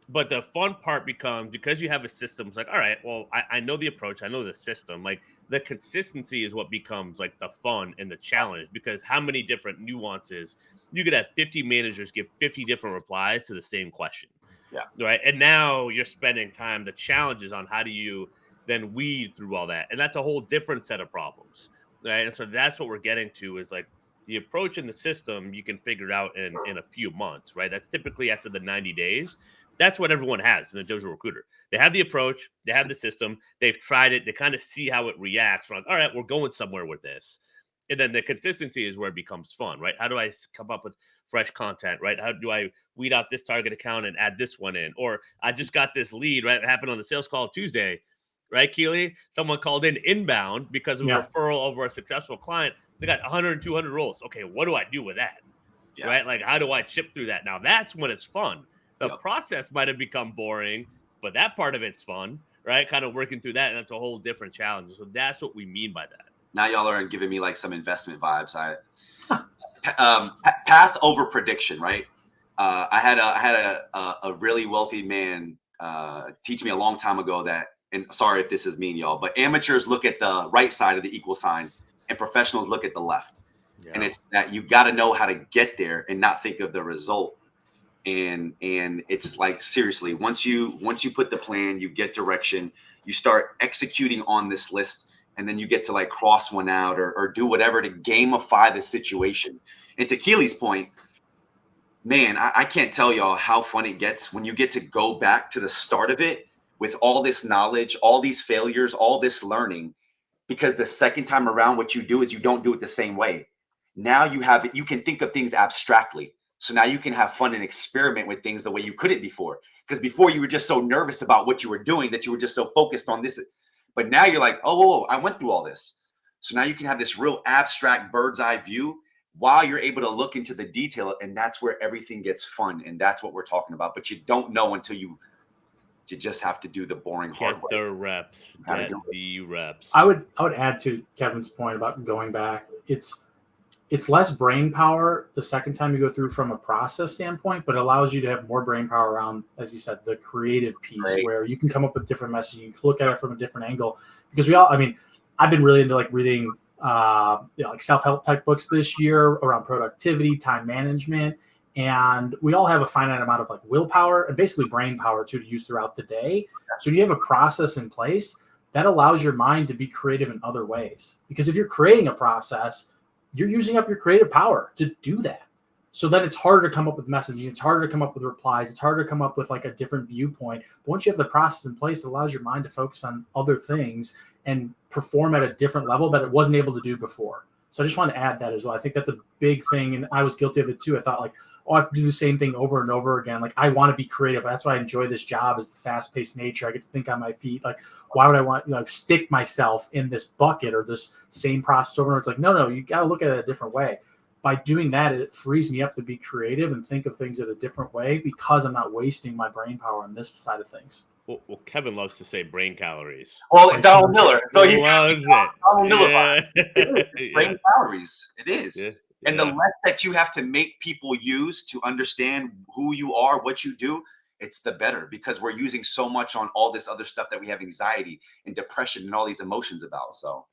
A: But the fun part becomes, because you have a system, it's like, all right, well, I know the approach, I know the system. Like, the consistency is what becomes like the fun and the challenge, because how many different nuances you could have 50 managers give 50 different replies to the same question.
C: Yeah.
A: Right. And now you're spending time, the challenges on how do you then weed through all that. And that's a whole different set of problems. Right. And so that's what we're getting to, is like the approach and the system you can figure out in a few months. Right. That's typically after the 90 days. That's what everyone has in a digital recruiter. They have the approach, they have the system, they've tried it, they kind of see how it reacts. We're like, all right, we're going somewhere with this. And then the consistency is where it becomes fun, right? How do I come up with fresh content, right? How do I weed out this target account and add this one in? Or I just got this lead, right? It happened on the sales call Tuesday, right, Keely? Someone called in inbound because of a referral over a successful client. They got 100 and 200 roles. Okay, what do I do with that? Yeah. Right? Like, how do I chip through that? Now, that's when it's fun. The process might have become boring, but that part of it's fun, right? Kind of working through that, and that's a whole different challenge. So that's what we mean by that.
C: Now y'all are giving me like some investment vibes. Path over prediction, right? I had a really wealthy man teach me a long time ago that, and sorry if this is mean, y'all, but amateurs look at the right side of the equal sign and professionals look at the left. Yeah. And it's that you got to know how to get there and not think of the result. And it's like, seriously, once you put the plan, you get direction, you start executing on this list, and then you get to like cross one out or do whatever to gamify the situation. And to Keely's point, man, I can't tell y'all how fun it gets when you get to go back to the start of it with all this knowledge, all these failures, all this learning, because the second time around, what you do is you don't do it the same way. Now you can think of things abstractly. So now you can have fun and experiment with things the way you couldn't before. Because before you were just so nervous about what you were doing that you were just so focused on this. But now you're like, oh, whoa, I went through all this. So now you can have this real abstract bird's eye view while you're able to look into the detail. And that's where everything gets fun. And that's what we're talking about. But you don't know until you just have to do the boring hard
A: work. Get the reps. Get the reps.
B: I would add to Kevin's point about going back. It's less brain power the second time you go through from a process standpoint, but it allows you to have more brain power around, as you said, the creative piece, right, where you can come up with different messaging, you can look at it from a different angle. Because I've been really into like reading like self-help type books this year around productivity, time management, and we all have a finite amount of like willpower and basically brain power too to use throughout the day. So when you have a process in place, that allows your mind to be creative in other ways. Because if you're creating a process, you're using up your creative power to do that. So then it's harder to come up with messaging. It's harder to come up with replies. It's harder to come up with like a different viewpoint. But once you have the process in place, it allows your mind to focus on other things and perform at a different level that it wasn't able to do before. So I just want to add that as well. I think that's a big thing. And I was guilty of it too. I thought like, oh, I have to do the same thing over and over again. Like I want to be creative. That's why I enjoy this job, is the fast-paced nature. I get to think on my feet. Like, why would I want stick myself in this bucket or this same process over and over? It's like, no, you got to look at it a different way. By doing that, it frees me up to be creative and think of things in a different way because I'm not wasting my brain power on this side of things.
A: Well, Kevin loves to say brain calories.
C: Well, Donald Miller. So he
A: loves it.
C: Donald Miller. It's brain calories. It is. Yeah. And the less that you have to make people use to understand who you are, what you do, it's the better, because we're using so much on all this other stuff that we have anxiety and depression and all these emotions about. So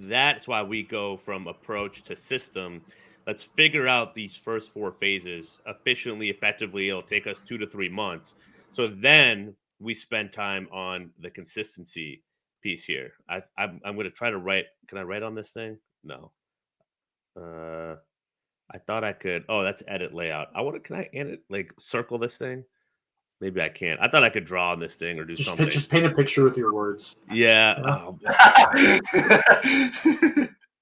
A: that's why we go from approach to system. Let's figure out these first 4 phases efficiently, effectively. It'll take us 2 to 3 months. So then we spend time on the consistency piece here. I'm going to try to write. Can I write on this thing? No. I thought I could. Oh, that's edit layout. Can I edit, like circle this thing? Maybe I can't. I thought I could draw on this thing or do something.
B: Just paint a picture with your words.
A: Yeah. Oh, but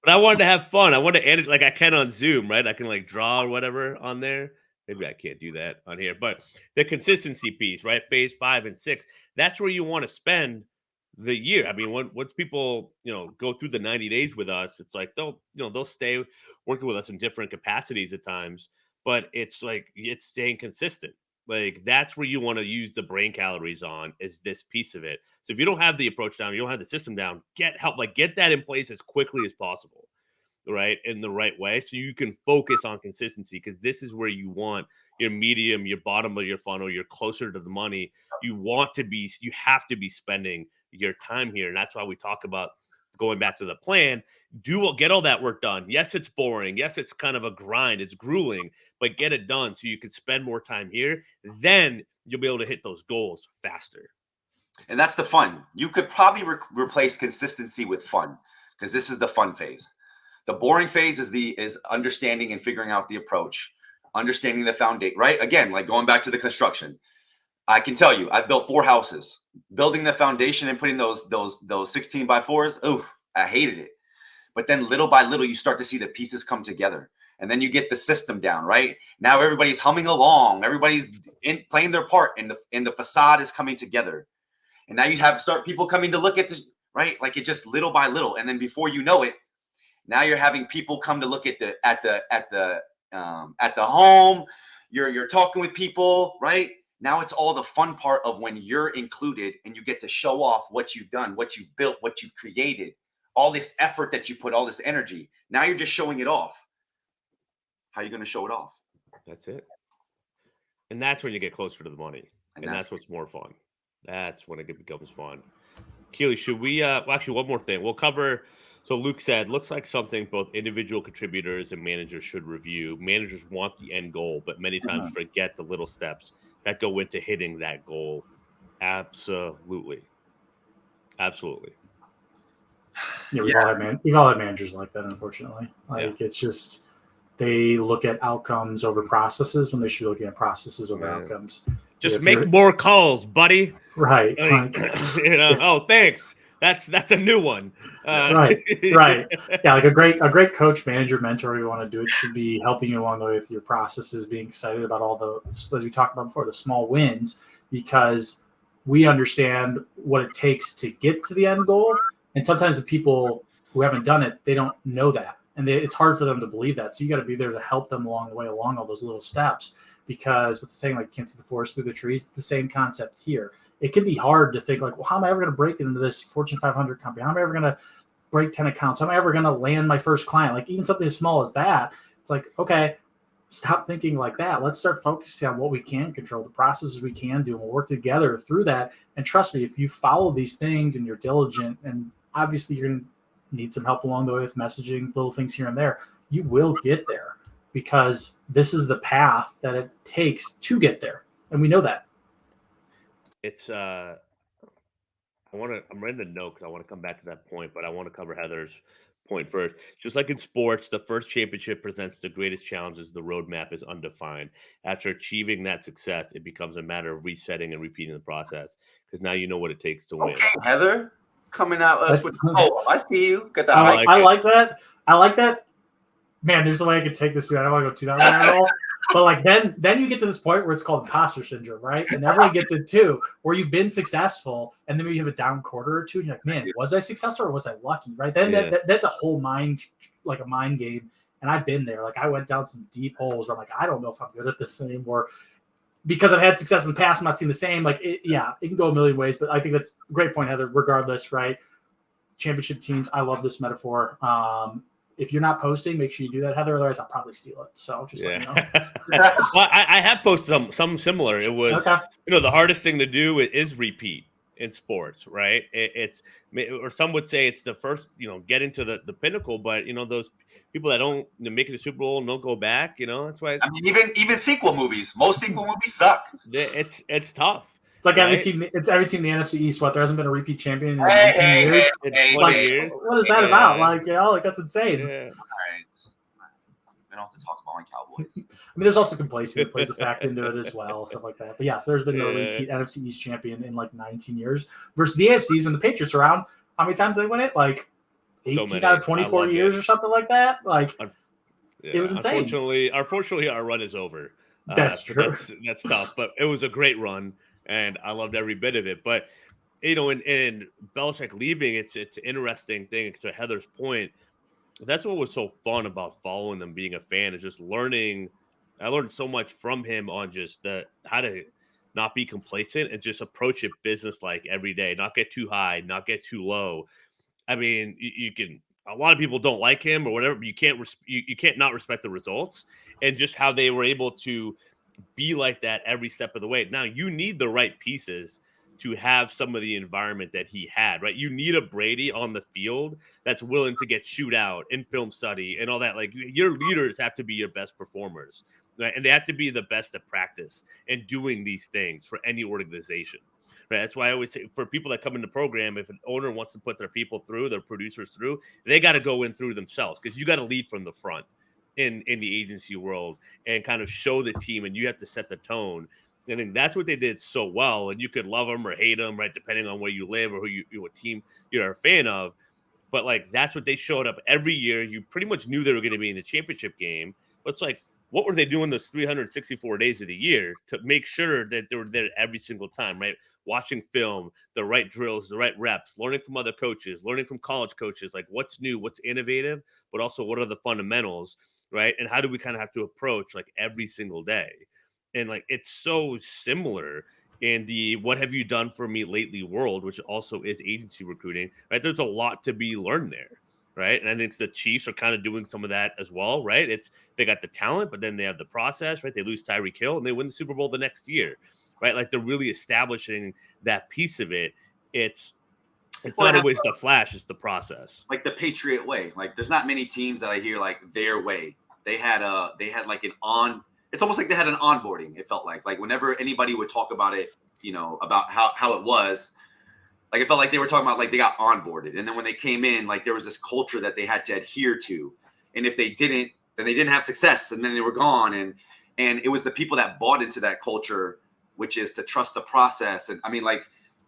A: I wanted to have fun. I wanted to edit like I can on Zoom, right? I can like draw or whatever on there. Maybe I can't do that on here. But the consistency piece, right? Phase 5 and 6. That's where you want to spend the year. I mean, once people, go through the 90 days with us, it's like they'll stay working with us in different capacities at times, but it's staying consistent. Like that's where you want to use the brain calories on, is this piece of it. So if you don't have the approach down, you don't have the system down, get help, like get that in place as quickly as possible, right? In the right way. So you can focus on consistency, because this is where you want your medium, your bottom of your funnel, you're closer to the money. You have to be spending your time here. And that's why we talk about going back to the plan, get all that work done. Yes, it's boring. Yes, it's kind of a grind. It's grueling, but get it done so you can spend more time here. Then you'll be able to hit those goals faster.
C: And that's the fun. You could probably replace consistency with fun, because this is the fun phase. The boring phase is understanding and figuring out the approach, understanding the foundation, right? Again, like going back to the construction. I can tell you, I've built 4 houses. Building the foundation and putting those 16 by 4s, oof, I hated it. But then little by little, you start to see the pieces come together. And then you get the system down, right? Now everybody's humming along. Everybody's playing their part, and the facade is coming together. And now you start people coming to look at this, right? Like it just little by little. And then before you know it, now you're having people come to look at the home. You're talking with people, right? Now it's all the fun part of when you're included and you get to show off what you've done, what you've built, what you've created, all this effort that you put, all this energy. Now you're just showing it off. How are you going to show it off?
A: That's it. And that's when you get closer to the money. And that's what's more fun. That's when it becomes fun. Keely, should we well, actually one more thing. We'll cover, so Luke said, looks like something both individual contributors and managers should review. Managers want the end goal, but many times forget the little steps that go into hitting that goal. Absolutely. Absolutely.
B: Yeah, we've all had managers like that, unfortunately. It's just they look at outcomes over processes when they should be looking at processes over outcomes.
A: Just make more calls, buddy.
B: Right.
A: Oh, thanks. That's a new one.
B: Right. Yeah, like a great coach, manager, mentor, you want to do it, should be helping you along the way with your processes, being excited about all the, as we talked about before, the small wins, because we understand what it takes to get to the end goal. And sometimes the people who haven't done it, they don't know that. And it's hard for them to believe that. So you got to be there to help them along the way, along all those little steps. Because what's the saying, like, you can't see the forest through the trees? It's the same concept here. It can be hard to think, like, well, how am I ever going to break into this Fortune 500 company? How am I ever going to break 10 accounts? How am I ever going to land my first client? Like, even something as small as that, it's like, okay, stop thinking like that. Let's start focusing on what we can control, the processes we can do, and we'll work together through that. And trust me, if you follow these things and you're diligent, and obviously you're going to need some help along the way with messaging, little things here and there, you will get there, because this is the path that it takes to get there. And we know that.
A: It's I'm ready to know, because I want to come back to that point, but I want to cover Heather's point first. Just like in sports, the first championship presents the greatest challenges. The roadmap is undefined. After achieving that success, it becomes a matter of resetting and repeating the process, because now you know what it takes to win.
C: Okay, Heather, coming out us with I see you. Get the
B: I like that. I like that. Man, there's a way I could take this to. I don't want to go too down that roll. But like then you get to this point where it's called imposter syndrome, right? And everyone gets it too, where you've been successful and then you have a down quarter or two, and you're like, man, was I successful or was I lucky? Right? Then that's a whole mind game. And I've been there. Like, I went down some deep holes where I'm like, I don't know if I'm good at this anymore. Because I've had success in the past, I'm not seeing the same. Like, it can go a million ways, but I think that's a great point, Heather. Regardless, right? Championship teams, I love this metaphor. If you're not posting, make sure you do that, Heather. Otherwise, I'll probably steal it. So just let me know.
A: Well, I have posted some similar. It was, the hardest thing to do is repeat in sports, right? It's, or some would say it's the first, get into the pinnacle, but those people that don't make it to Super Bowl and don't go back, that's why.
C: I mean, even sequel movies, most sequel movies suck.
A: It's tough.
B: It's like every team. It's every team in the NFC East. What, there hasn't been a repeat champion in 19 years.
A: In 20 years.
B: What is that about? Like, that's insane.
C: Yeah. All right. We don't have to talk about my Cowboys.
B: I mean, there's also complacency that plays a fact into it as well, stuff like that. But yes, there's been no repeat NFC East champion in like 19 years. Versus the AFCs, when the Patriots are around, how many times did they win it? Like 18 out of 24 years or something like that. Like, it was insane.
A: Unfortunately, our run is over.
B: That's true.
A: That's tough, but it was a great run. And I loved every bit of it. But, in Belichick leaving, it's an interesting thing. To Heather's point, that's what was so fun about following them, being a fan, is just learning. I learned so much from him on just how to not be complacent and just approach it business-like every day. Not get too high, not get too low. I mean, you can. A lot of people don't like him or whatever, but you can't not respect the results, and just how they were able to be like that every step of the way. Now, you need the right pieces to have some of the environment that he had, right? You need a Brady on the field that's willing to get shoot out in film study and all that. Like, your leaders have to be your best performers, right? And they have to be the best at practice and doing these things for any organization, right? That's why I always say, for people that come in the program, if an owner wants to put their people through, their producers through, they got to go in through themselves, because you got to lead from the front in the agency world and kind of show the team, and you have to set the tone. I think that's what they did so well. And you could love them or hate them, right, depending on where you live or what team you're a fan of. But like, that's what they showed up every year. You pretty much knew they were going to be in the championship game. But it's like, what were they doing those 364 days of the year to make sure that they were there every single time, right? Watching film, the right drills, the right reps, learning from other coaches, learning from college coaches, like what's new, what's innovative, but also what are the fundamentals, right? And how do we kind of have to approach like every single day? And like it's so similar in the what have you done for me lately world, which also is agency recruiting, right? There's a lot to be learned there, right? And I think the Chiefs are kind of doing some of that as well, right? It's they got the talent, but then they have the process, right? They lose Tyreek Hill and they win the Super Bowl the next year, right? Like they're really establishing that piece of it. It's
C: Well,
A: not always the flash, it's the process.
C: Like the Patriot way. Like there's not many teams that I hear like their way. They had like it's almost like they had an onboarding, it felt like whenever anybody would talk about it, about how it was, like it felt like they were talking about like they got onboarded. And then when they came in, like there was this culture that they had to adhere to. And if they didn't, then they didn't have success and then they were gone. And it was the people that bought into that culture, which is to trust the process. And I mean, like,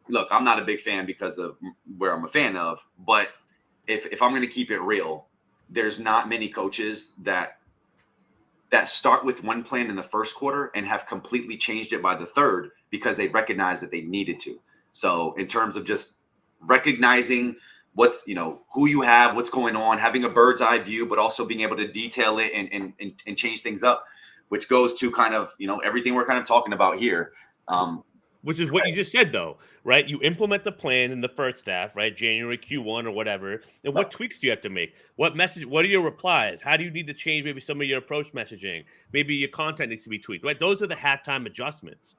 C: look, I'm not a big fan because of where I'm a fan of, but if I'm going to keep it real, there's not many coaches that start with one plan in the first quarter and have completely changed it by the third because they recognize that they needed to. So in terms of just recognizing what's, who you have, what's going on, having a bird's eye view, but also being able to detail it and change things up, which goes to kind of, everything we're kind of talking about here.
A: Which is what you just said, though, right? You implement the plan in the first half, right? January Q1 or whatever. And what tweaks do you have to make? What are your replies? How do you need to change maybe some of your approach messaging? Maybe your content needs to be tweaked, right? Those are the halftime adjustments,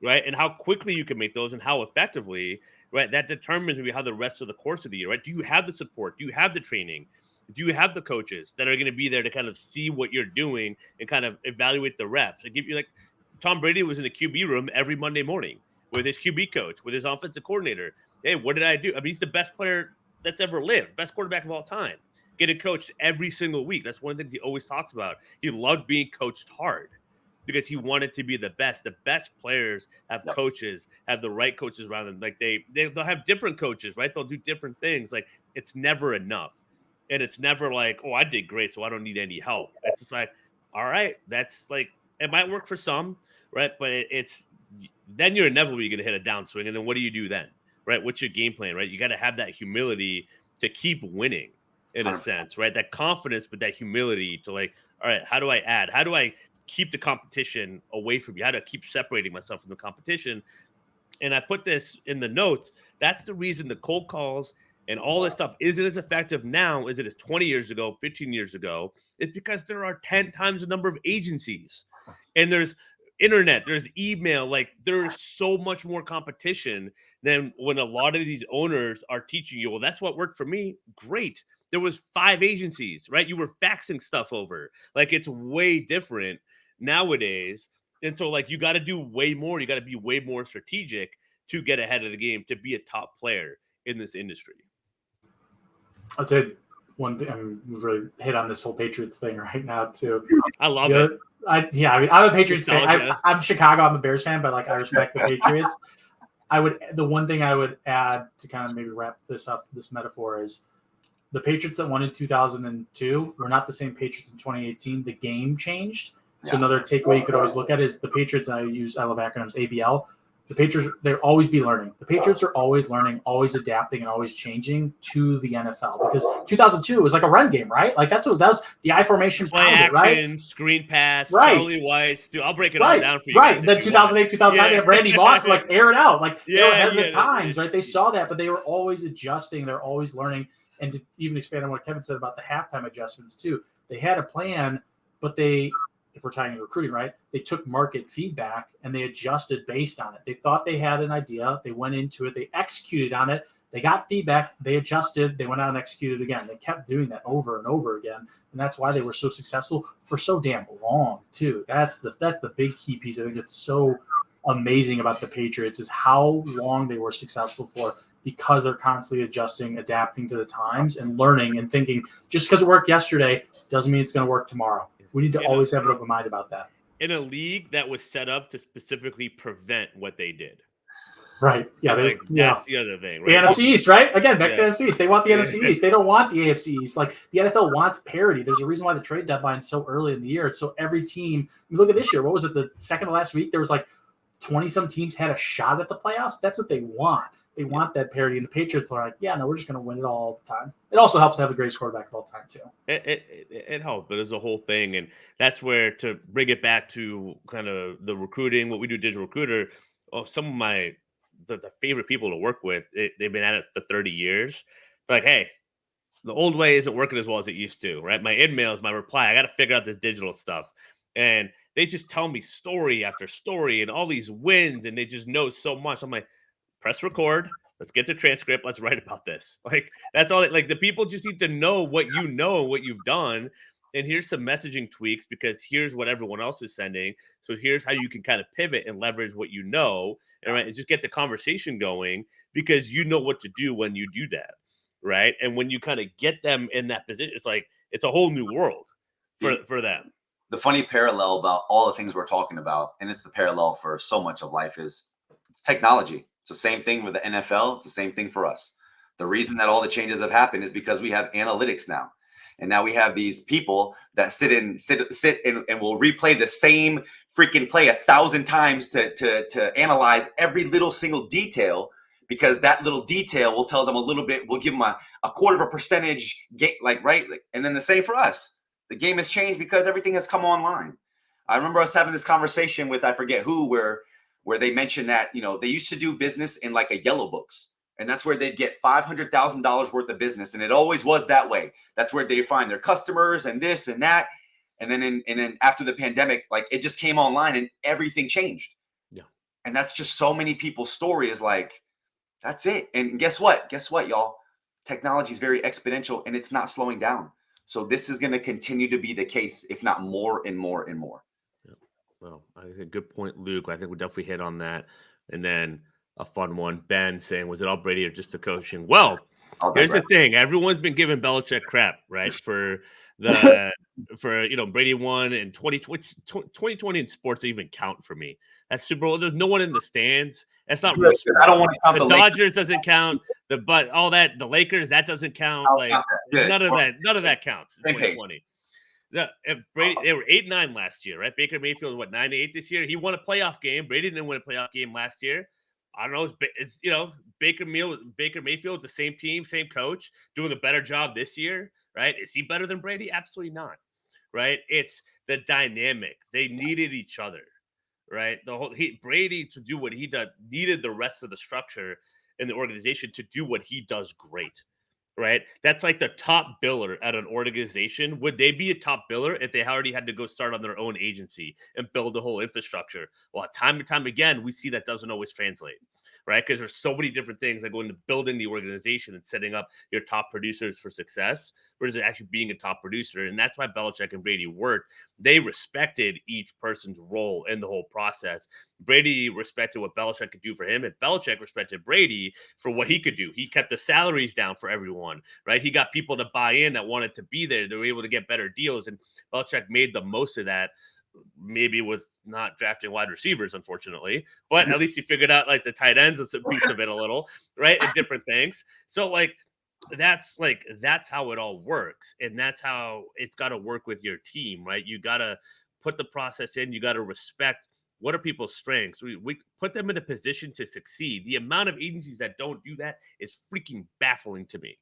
A: right? And how quickly you can make those and how effectively, right? That determines maybe how the rest of the course of the year, right? Do you have the support? Do you have the training? Do you have the coaches that are going to be there to kind of see what you're doing and kind of evaluate the reps? And give you like Tom Brady was in the QB room every Monday morning with his QB coach, with his offensive coordinator. Hey, what did I do? I mean, he's the best player that's ever lived, best quarterback of all time. Getting coached every single week. That's one of the things he always talks about. He loved being coached hard because he wanted to be the best. The best players have coaches, have the right coaches around them. Like they'll have different coaches, right? They'll do different things. Like it's never enough. And it's never like, oh, I did great, so I don't need any help. It's just like, all right, that's like, it might work for some, right? But it's then you're inevitably going to hit a downswing. And then what do you do then, right? What's your game plan, right? You got to have that humility to keep winning in a sense, right? That confidence, but that humility to like, all right, how do I add? How do I keep the competition away from you? How do I keep separating myself from the competition? And I put this in the notes. That's the reason the cold calls and all this stuff isn't as effective now as it is 20 years ago, 15 years ago. It's because there are 10 times the number of agencies. And there's internet, there's email, like there's so much more competition than when a lot of these owners are teaching you, well, that's what worked for me. Great. There was 5 agencies, right? You were faxing stuff over. Like it's way different nowadays. And so like you got to do way more. You got to be way more strategic to get ahead of the game, to be a top player in this industry.
B: I'd say one thing, I mean, we've really hit on this whole Patriots thing right now too.
A: I love it.
B: I mean, I'm a Patriots fan. I'm Chicago. I'm a Bears fan, but like I respect the Patriots. The one thing I would add to kind of maybe wrap this up, this metaphor, is the Patriots that won in 2002 were not the same Patriots in 2018. The game changed. So another takeaway you could always look at is the Patriots. I love acronyms, ABL. The Patriots, they'll always be learning. The Patriots are always learning, always adapting, and always changing to the NFL. Because 2002 was like a run game, right? Like that was the I formation,
A: play action,
B: right?
A: Screen pass,
B: right.
A: Charlie Weiss. Dude, I'll break it all down for you.
B: Right. Then 2008, 2009, they have Randy Moss like air it out. Like they were ahead of the times, right? They saw that, but they were always adjusting. They're always learning. And to even expand on what Kevin said about the halftime adjustments too, they had a plan, but if we're talking recruiting, right, they took market feedback and they adjusted based on it. They thought they had an idea. They went into it. They executed on it. They got feedback. They adjusted. They went out and executed again. They kept doing that over and over again. And that's why they were so successful for so damn long, too. That's the big key piece. I think it's so amazing about the Patriots is how long they were successful for, because they're constantly adjusting, adapting to the times, and learning and thinking just because it worked yesterday doesn't mean it's going to work tomorrow. We need to always have an open mind about that.
A: In a league that was set up to specifically prevent what they did.
B: Right. Yeah.
A: That's the other thing.
B: Right? The NFC East, right? Again, back to the NFC East. They want the NFC East. They don't want the AFC East. Like the NFL wants parity. There's a reason why the trade deadline is so early in the year. It's so every team, look at this year. What was it? The second to last week, there was like 20 some teams had a shot at the playoffs. That's what they want. They want that parity, and the Patriots are like, yeah, no, we're just going to win it all the time. It also helps to have the greatest quarterback of all time too.
A: It helps, but it's a whole thing, and that's where to bring it back to kind of the recruiting, what we do, digital recruiter. Oh, some of my the favorite people to work with, they've been at it for 30 years. Like, hey, the old way isn't working as well as it used to, right? My emails, my reply, I got to figure out this digital stuff. And they just tell me story after story and all these wins, and they just know so much. I'm like, press record. Let's get the transcript. Let's write about this. Like, that's all. Like, the people just need to know what you know and what you've done. And here's some messaging tweaks because here's what everyone else is sending. So here's how you can kind of pivot and leverage what you know, and right, and just get the conversation going because you know what to do when you do that, right? And when you kind of get them in that position, it's like it's a whole new world for them.
C: The funny parallel about all the things we're talking about, and it's the parallel for so much of life, is it's technology. It's the same thing with the NFL. It's the same thing for us. The reason that all the changes have happened is because we have analytics now. And now we have these people that sit and will replay the same freaking play 1,000 times to analyze every little single detail, because that little detail will tell them a little bit, will give them a quarter of a percentage gain, and then the same for us. The game has changed because everything has come online. I remember us having this conversation with, I forget who, where they mentioned that, they used to do business in like a yellow books. And that's where they'd get $500,000 worth of business. And it always was that way. That's where they find their customers and this and that. And then after the pandemic, like, it just came online and everything changed.
A: Yeah.
C: And that's just so many people's story is like, that's it. And guess what, y'all? Technology is very exponential and it's not slowing down. So this is going to continue to be the case, if not more and more and more.
A: Yeah. Well, I think good point, Luke. I think we definitely hit on that. And then a fun one, Ben saying, was it all Brady or just the coaching? Well, here's the thing. Everyone's been giving Belichick crap, right? For Brady won in 2020 in sports that even count for me. That's Super Bowl. There's no one in the stands. That's not real sport.
C: I don't want to count
A: the Dodgers doesn't count. All that, the Lakers, that doesn't count. None of that counts in 2020. Brady, they were 8-9 last year, right? Baker Mayfield was 9-8 this year. He won a playoff game. Brady didn't win a playoff game last year. I don't know. It's Baker Mayfield, the same team, same coach, doing a better job this year, right? Is he better than Brady? Absolutely not, right? It's the dynamic. They needed each other, right? Brady, to do what he does, needed the rest of the structure in the organization to do what he does great. Right, that's like the top biller at an organization. Would they be a top biller if they already had to go start on their own agency and build the whole infrastructure? Well, time and time again, we see that doesn't always translate, right? Because there's so many different things that go into building the organization and setting up your top producers for success versus actually being a top producer. And that's why Belichick and Brady worked. They respected each person's role in the whole process. Brady respected what Belichick could do for him, and Belichick respected Brady for what he could do. He kept the salaries down for everyone, right? He got people to buy in that wanted to be there. They were able to get better deals, and Belichick made the most of that, maybe with not drafting wide receivers, unfortunately, but at least he figured out like the tight ends is a piece of it a little, right? And different things. So that's how it all works. And that's how it's got to work with your team, right? You got to put the process in, you got to respect what are people's strengths. We put them in a position to succeed. The amount of agencies that don't do that is freaking baffling to me,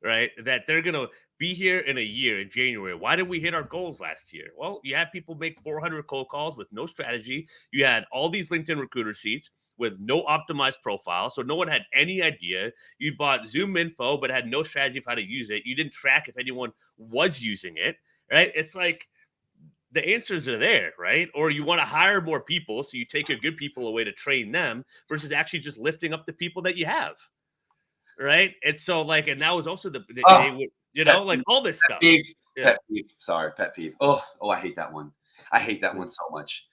A: right? That they're going to be here in a year, in January. Why did we hit our goals last year? Well, you had people make 400 cold calls with no strategy. You had all these LinkedIn recruiter seats with no optimized profile. So no one had any idea. You bought Zoom info, but had no strategy of how to use it. You didn't track if anyone was using it, right? It's like the answers are there, right? Or you want to hire more people. So you take your good people away to train them versus actually just lifting up the people that you have. Right. And so and that was also they would, all this stuff.
C: Pet peeve. Sorry, pet peeve. Oh, I hate that one. I hate that one so much.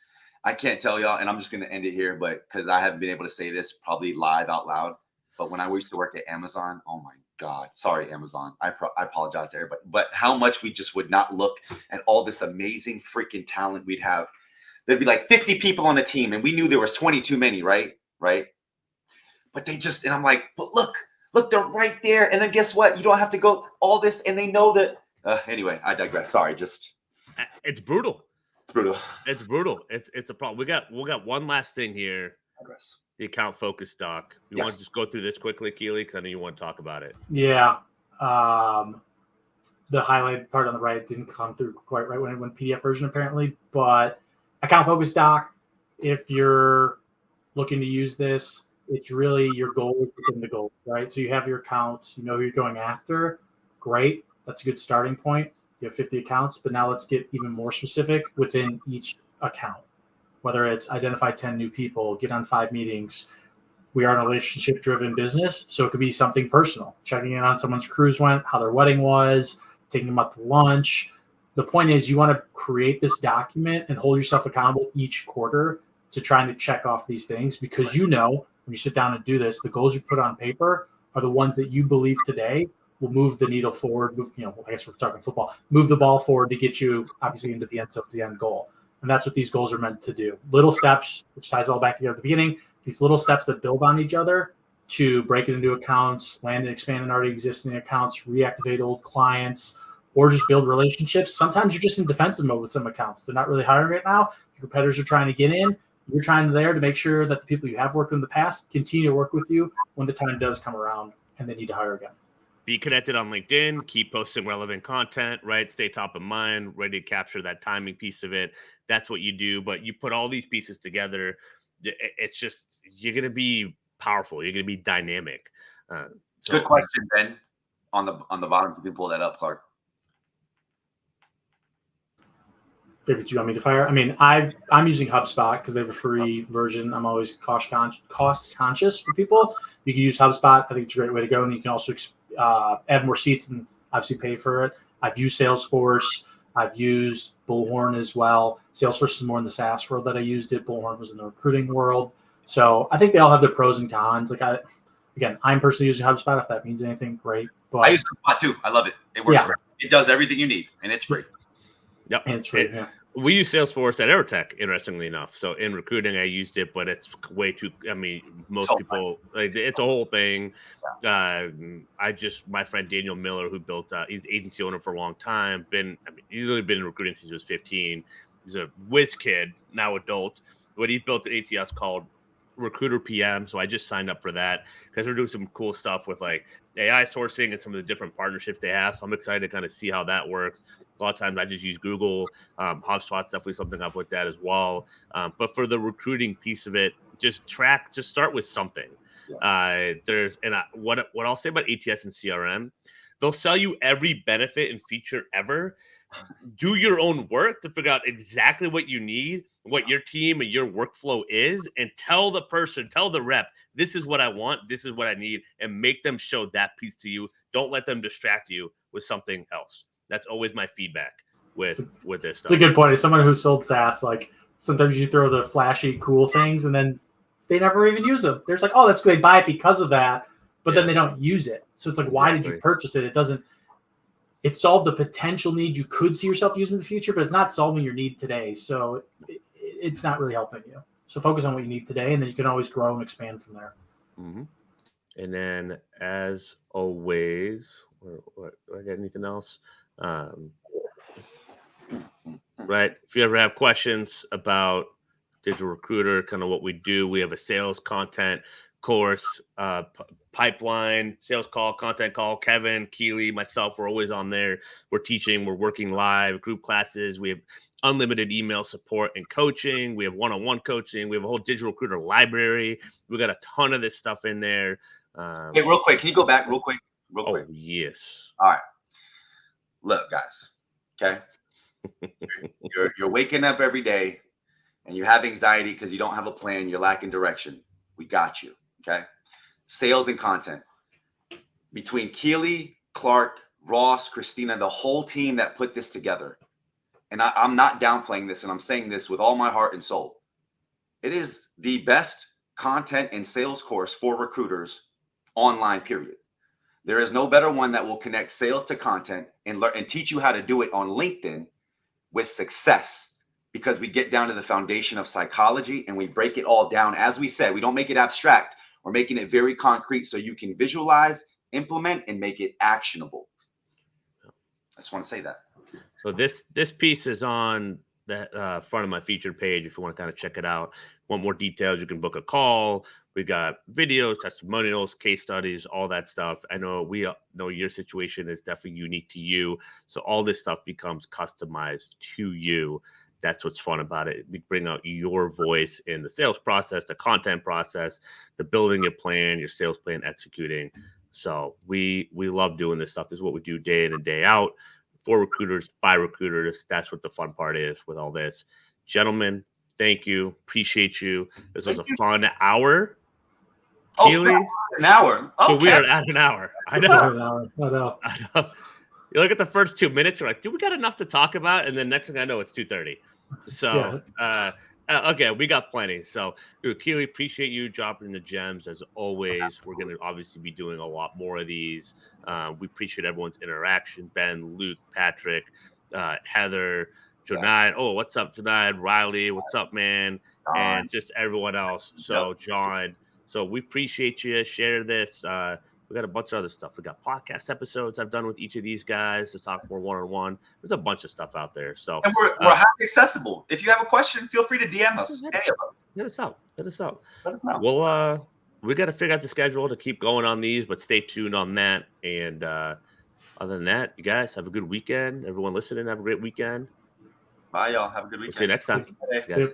C: I can't tell y'all, and I'm just going to end it here, but because I haven't been able to say this probably live out loud. But when I used to work at Amazon, oh my God, sorry, Amazon. I apologize to everybody, but how much we just would not look at all this amazing freaking talent we'd have. There'd be like 50 people on the team, and we knew there was 20 too many, right? But they just, and I'm like, but look, they're right there. And then guess what? You don't have to go all this, and they know that. Anyway, I digress. Sorry,
A: it's brutal.
C: It's brutal.
A: It's brutal. It's a problem. We got one last thing here. the account focus doc. You want to just go through this quickly, Keely, because I know you want to talk about it.
B: Yeah. The highlighted part on the right didn't come through quite right when it went PDF version, apparently. But account focus doc, if you're looking to use this, it's really your goal within the goal, right? So you have your accounts, you know who you're going after. Great. That's a good starting point. You have 50 accounts, but now let's get even more specific within each account. Whether it's identify 10 new people, get on 5 meetings. We are in a relationship-driven business, so it could be something personal, checking in on someone's cruise went, how their wedding was, taking them out to lunch. The point is you want to create this document and hold yourself accountable each quarter to trying to check off these things, because you know when you sit down and do this, the goals you put on paper are the ones that you believe today will move the needle forward, I guess we're talking football, move the ball forward to get you obviously into the end zone, the end goal. And that's what these goals are meant to do. Little steps, which ties all back together at the beginning, these little steps that build on each other to break it into accounts, land and expand in already existing accounts, reactivate old clients, or just build relationships. Sometimes you're just in defensive mode with some accounts. They're not really hiring right now. Your competitors are trying to get in. You're trying there to make sure that the people you have worked with in the past continue to work with you when the time does come around and they need to hire again.
A: Be connected on LinkedIn, keep posting relevant content, right? Stay top of mind, ready to capture that timing piece of it. That's what you do. But you put all these pieces together, it's just, you're going to be powerful. You're going to be dynamic.
C: Good question, Ben. On the bottom, you can pull that up, Clark.
B: Favorite you want me to fire? I mean, I'm using HubSpot because they have a free version. I'm always cost conscious for people. You can use HubSpot. I think it's a great way to go. And you can also add more seats and obviously pay for it. I've used Salesforce. I've used Bullhorn as well. Salesforce is more in the SaaS world that I used it. Bullhorn was in the recruiting world. So I think they all have their pros and cons. I'm personally using HubSpot. If that means anything, great. But
C: I use HubSpot too. I love it. It works. Yeah. It does everything you need, and it's free.
A: Yep.
B: And it's free.
A: We use Salesforce at Aerotech, interestingly enough. So in recruiting, I used it, but it's way too. I mean, most people it's a whole thing. My friend Daniel Miller, who built, he's agency owner for a long time. He's really been in recruiting since he was 15. He's a whiz kid, now adult. But he built an ATS called Recruiter PM. So I just signed up for that because we're doing some cool stuff with like AI sourcing and some of the different partnerships they have. So I'm excited to kind of see how that works. A lot of times I just use Google. HubSpot's definitely something I've looked at as well. But for the recruiting piece of it, just start with something. What I'll say about ATS and CRM, they'll sell you every benefit and feature ever. Do your own work to figure out exactly what you need, what your team and your workflow is, and tell the rep, this is what I want, this is what I need, and make them show that piece to you. Don't let them distract you with something else. That's always my feedback with this stuff.
B: It's a good point. As someone who sold SaaS, like sometimes you throw the flashy, cool things and then they never even use them. There's like, oh, that's good. Buy it because of that, but then they don't use it. So it's like, why did you purchase it? It solved the potential need you could see yourself using in the future, but it's not solving your need today. So it's not really helping you. So focus on what you need today, and then you can always grow and expand from there.
A: Mm-hmm. And then, as always, what I got anything else? Right. If you ever have questions about Digital Recruiter, kind of what we do, we have a sales content course, pipeline, sales call, content call. Kevin, Keely, myself, we're always on there. We're teaching, we're working live, group classes. We have unlimited email support and coaching. We have one-on-one coaching. We have a whole Digital Recruiter library. We got a ton of this stuff in there.
C: Hey, real quick, can you go back real quick?
A: Oh, yes.
C: All right. Look, guys, okay? You're waking up every day and you have anxiety because you don't have a plan. You're lacking direction. We got you, okay? Sales and content. Between Keely, Clark, Ross, Christina, the whole team that put this together, and I'm not downplaying this, and I'm saying this with all my heart and soul. It is the best content and sales course for recruiters online, period. There is no better one that will connect sales to content and learn and teach you how to do it on LinkedIn with success, because we get down to the foundation of psychology and we break it all down. As we said, we don't make it abstract. We're making it very concrete so you can visualize, implement, and make it actionable. I just want to say that.
A: So this piece is on the front of my featured page. If you want to kind of check it out, want more details, you can book a call. We got videos, testimonials, case studies, all that stuff. I know we know your situation is definitely unique to you. So all this stuff becomes customized to you. That's what's fun about it. We bring out your voice in the sales process, the content process, the building your plan, your sales plan, executing. So we love doing this stuff. This is what we do day in and day out for recruiters, by recruiters. That's what the fun part is with all this. Gentlemen, thank you. Appreciate you. This was a fun hour.
C: Oh,
A: Keely,
C: an hour.
A: so
C: Okay.
A: we are at an hour. I know.
B: I know.
A: I know. You look at the first 2 minutes, you're like, "Do we got enough to talk about?" And then next thing I know, it's 2:30. So, okay, we got plenty. So, dude, Keely, appreciate you dropping the gems as always. We're gonna obviously be doing a lot more of these. We appreciate everyone's interaction. Ben, Luke, Patrick, Heather, Jonai. Oh, what's up, Jonai? Riley, what's up, man? And just everyone else. So, John. So we appreciate you. Share this. We got a bunch of other stuff. We got podcast episodes I've done with each of these guys to talk more one-on-one. There's a bunch of stuff out there. So
C: and we're highly accessible. If you have a question, feel free to DM us. Any of us.
A: Hit us out.
C: Let us know.
A: Well, we got to figure out the schedule to keep going on these, but stay tuned on that. And other than that, you guys have a good weekend. Everyone listening, have a great weekend.
C: Bye, y'all. Have a good weekend.
A: We'll see you next time.
C: Hey.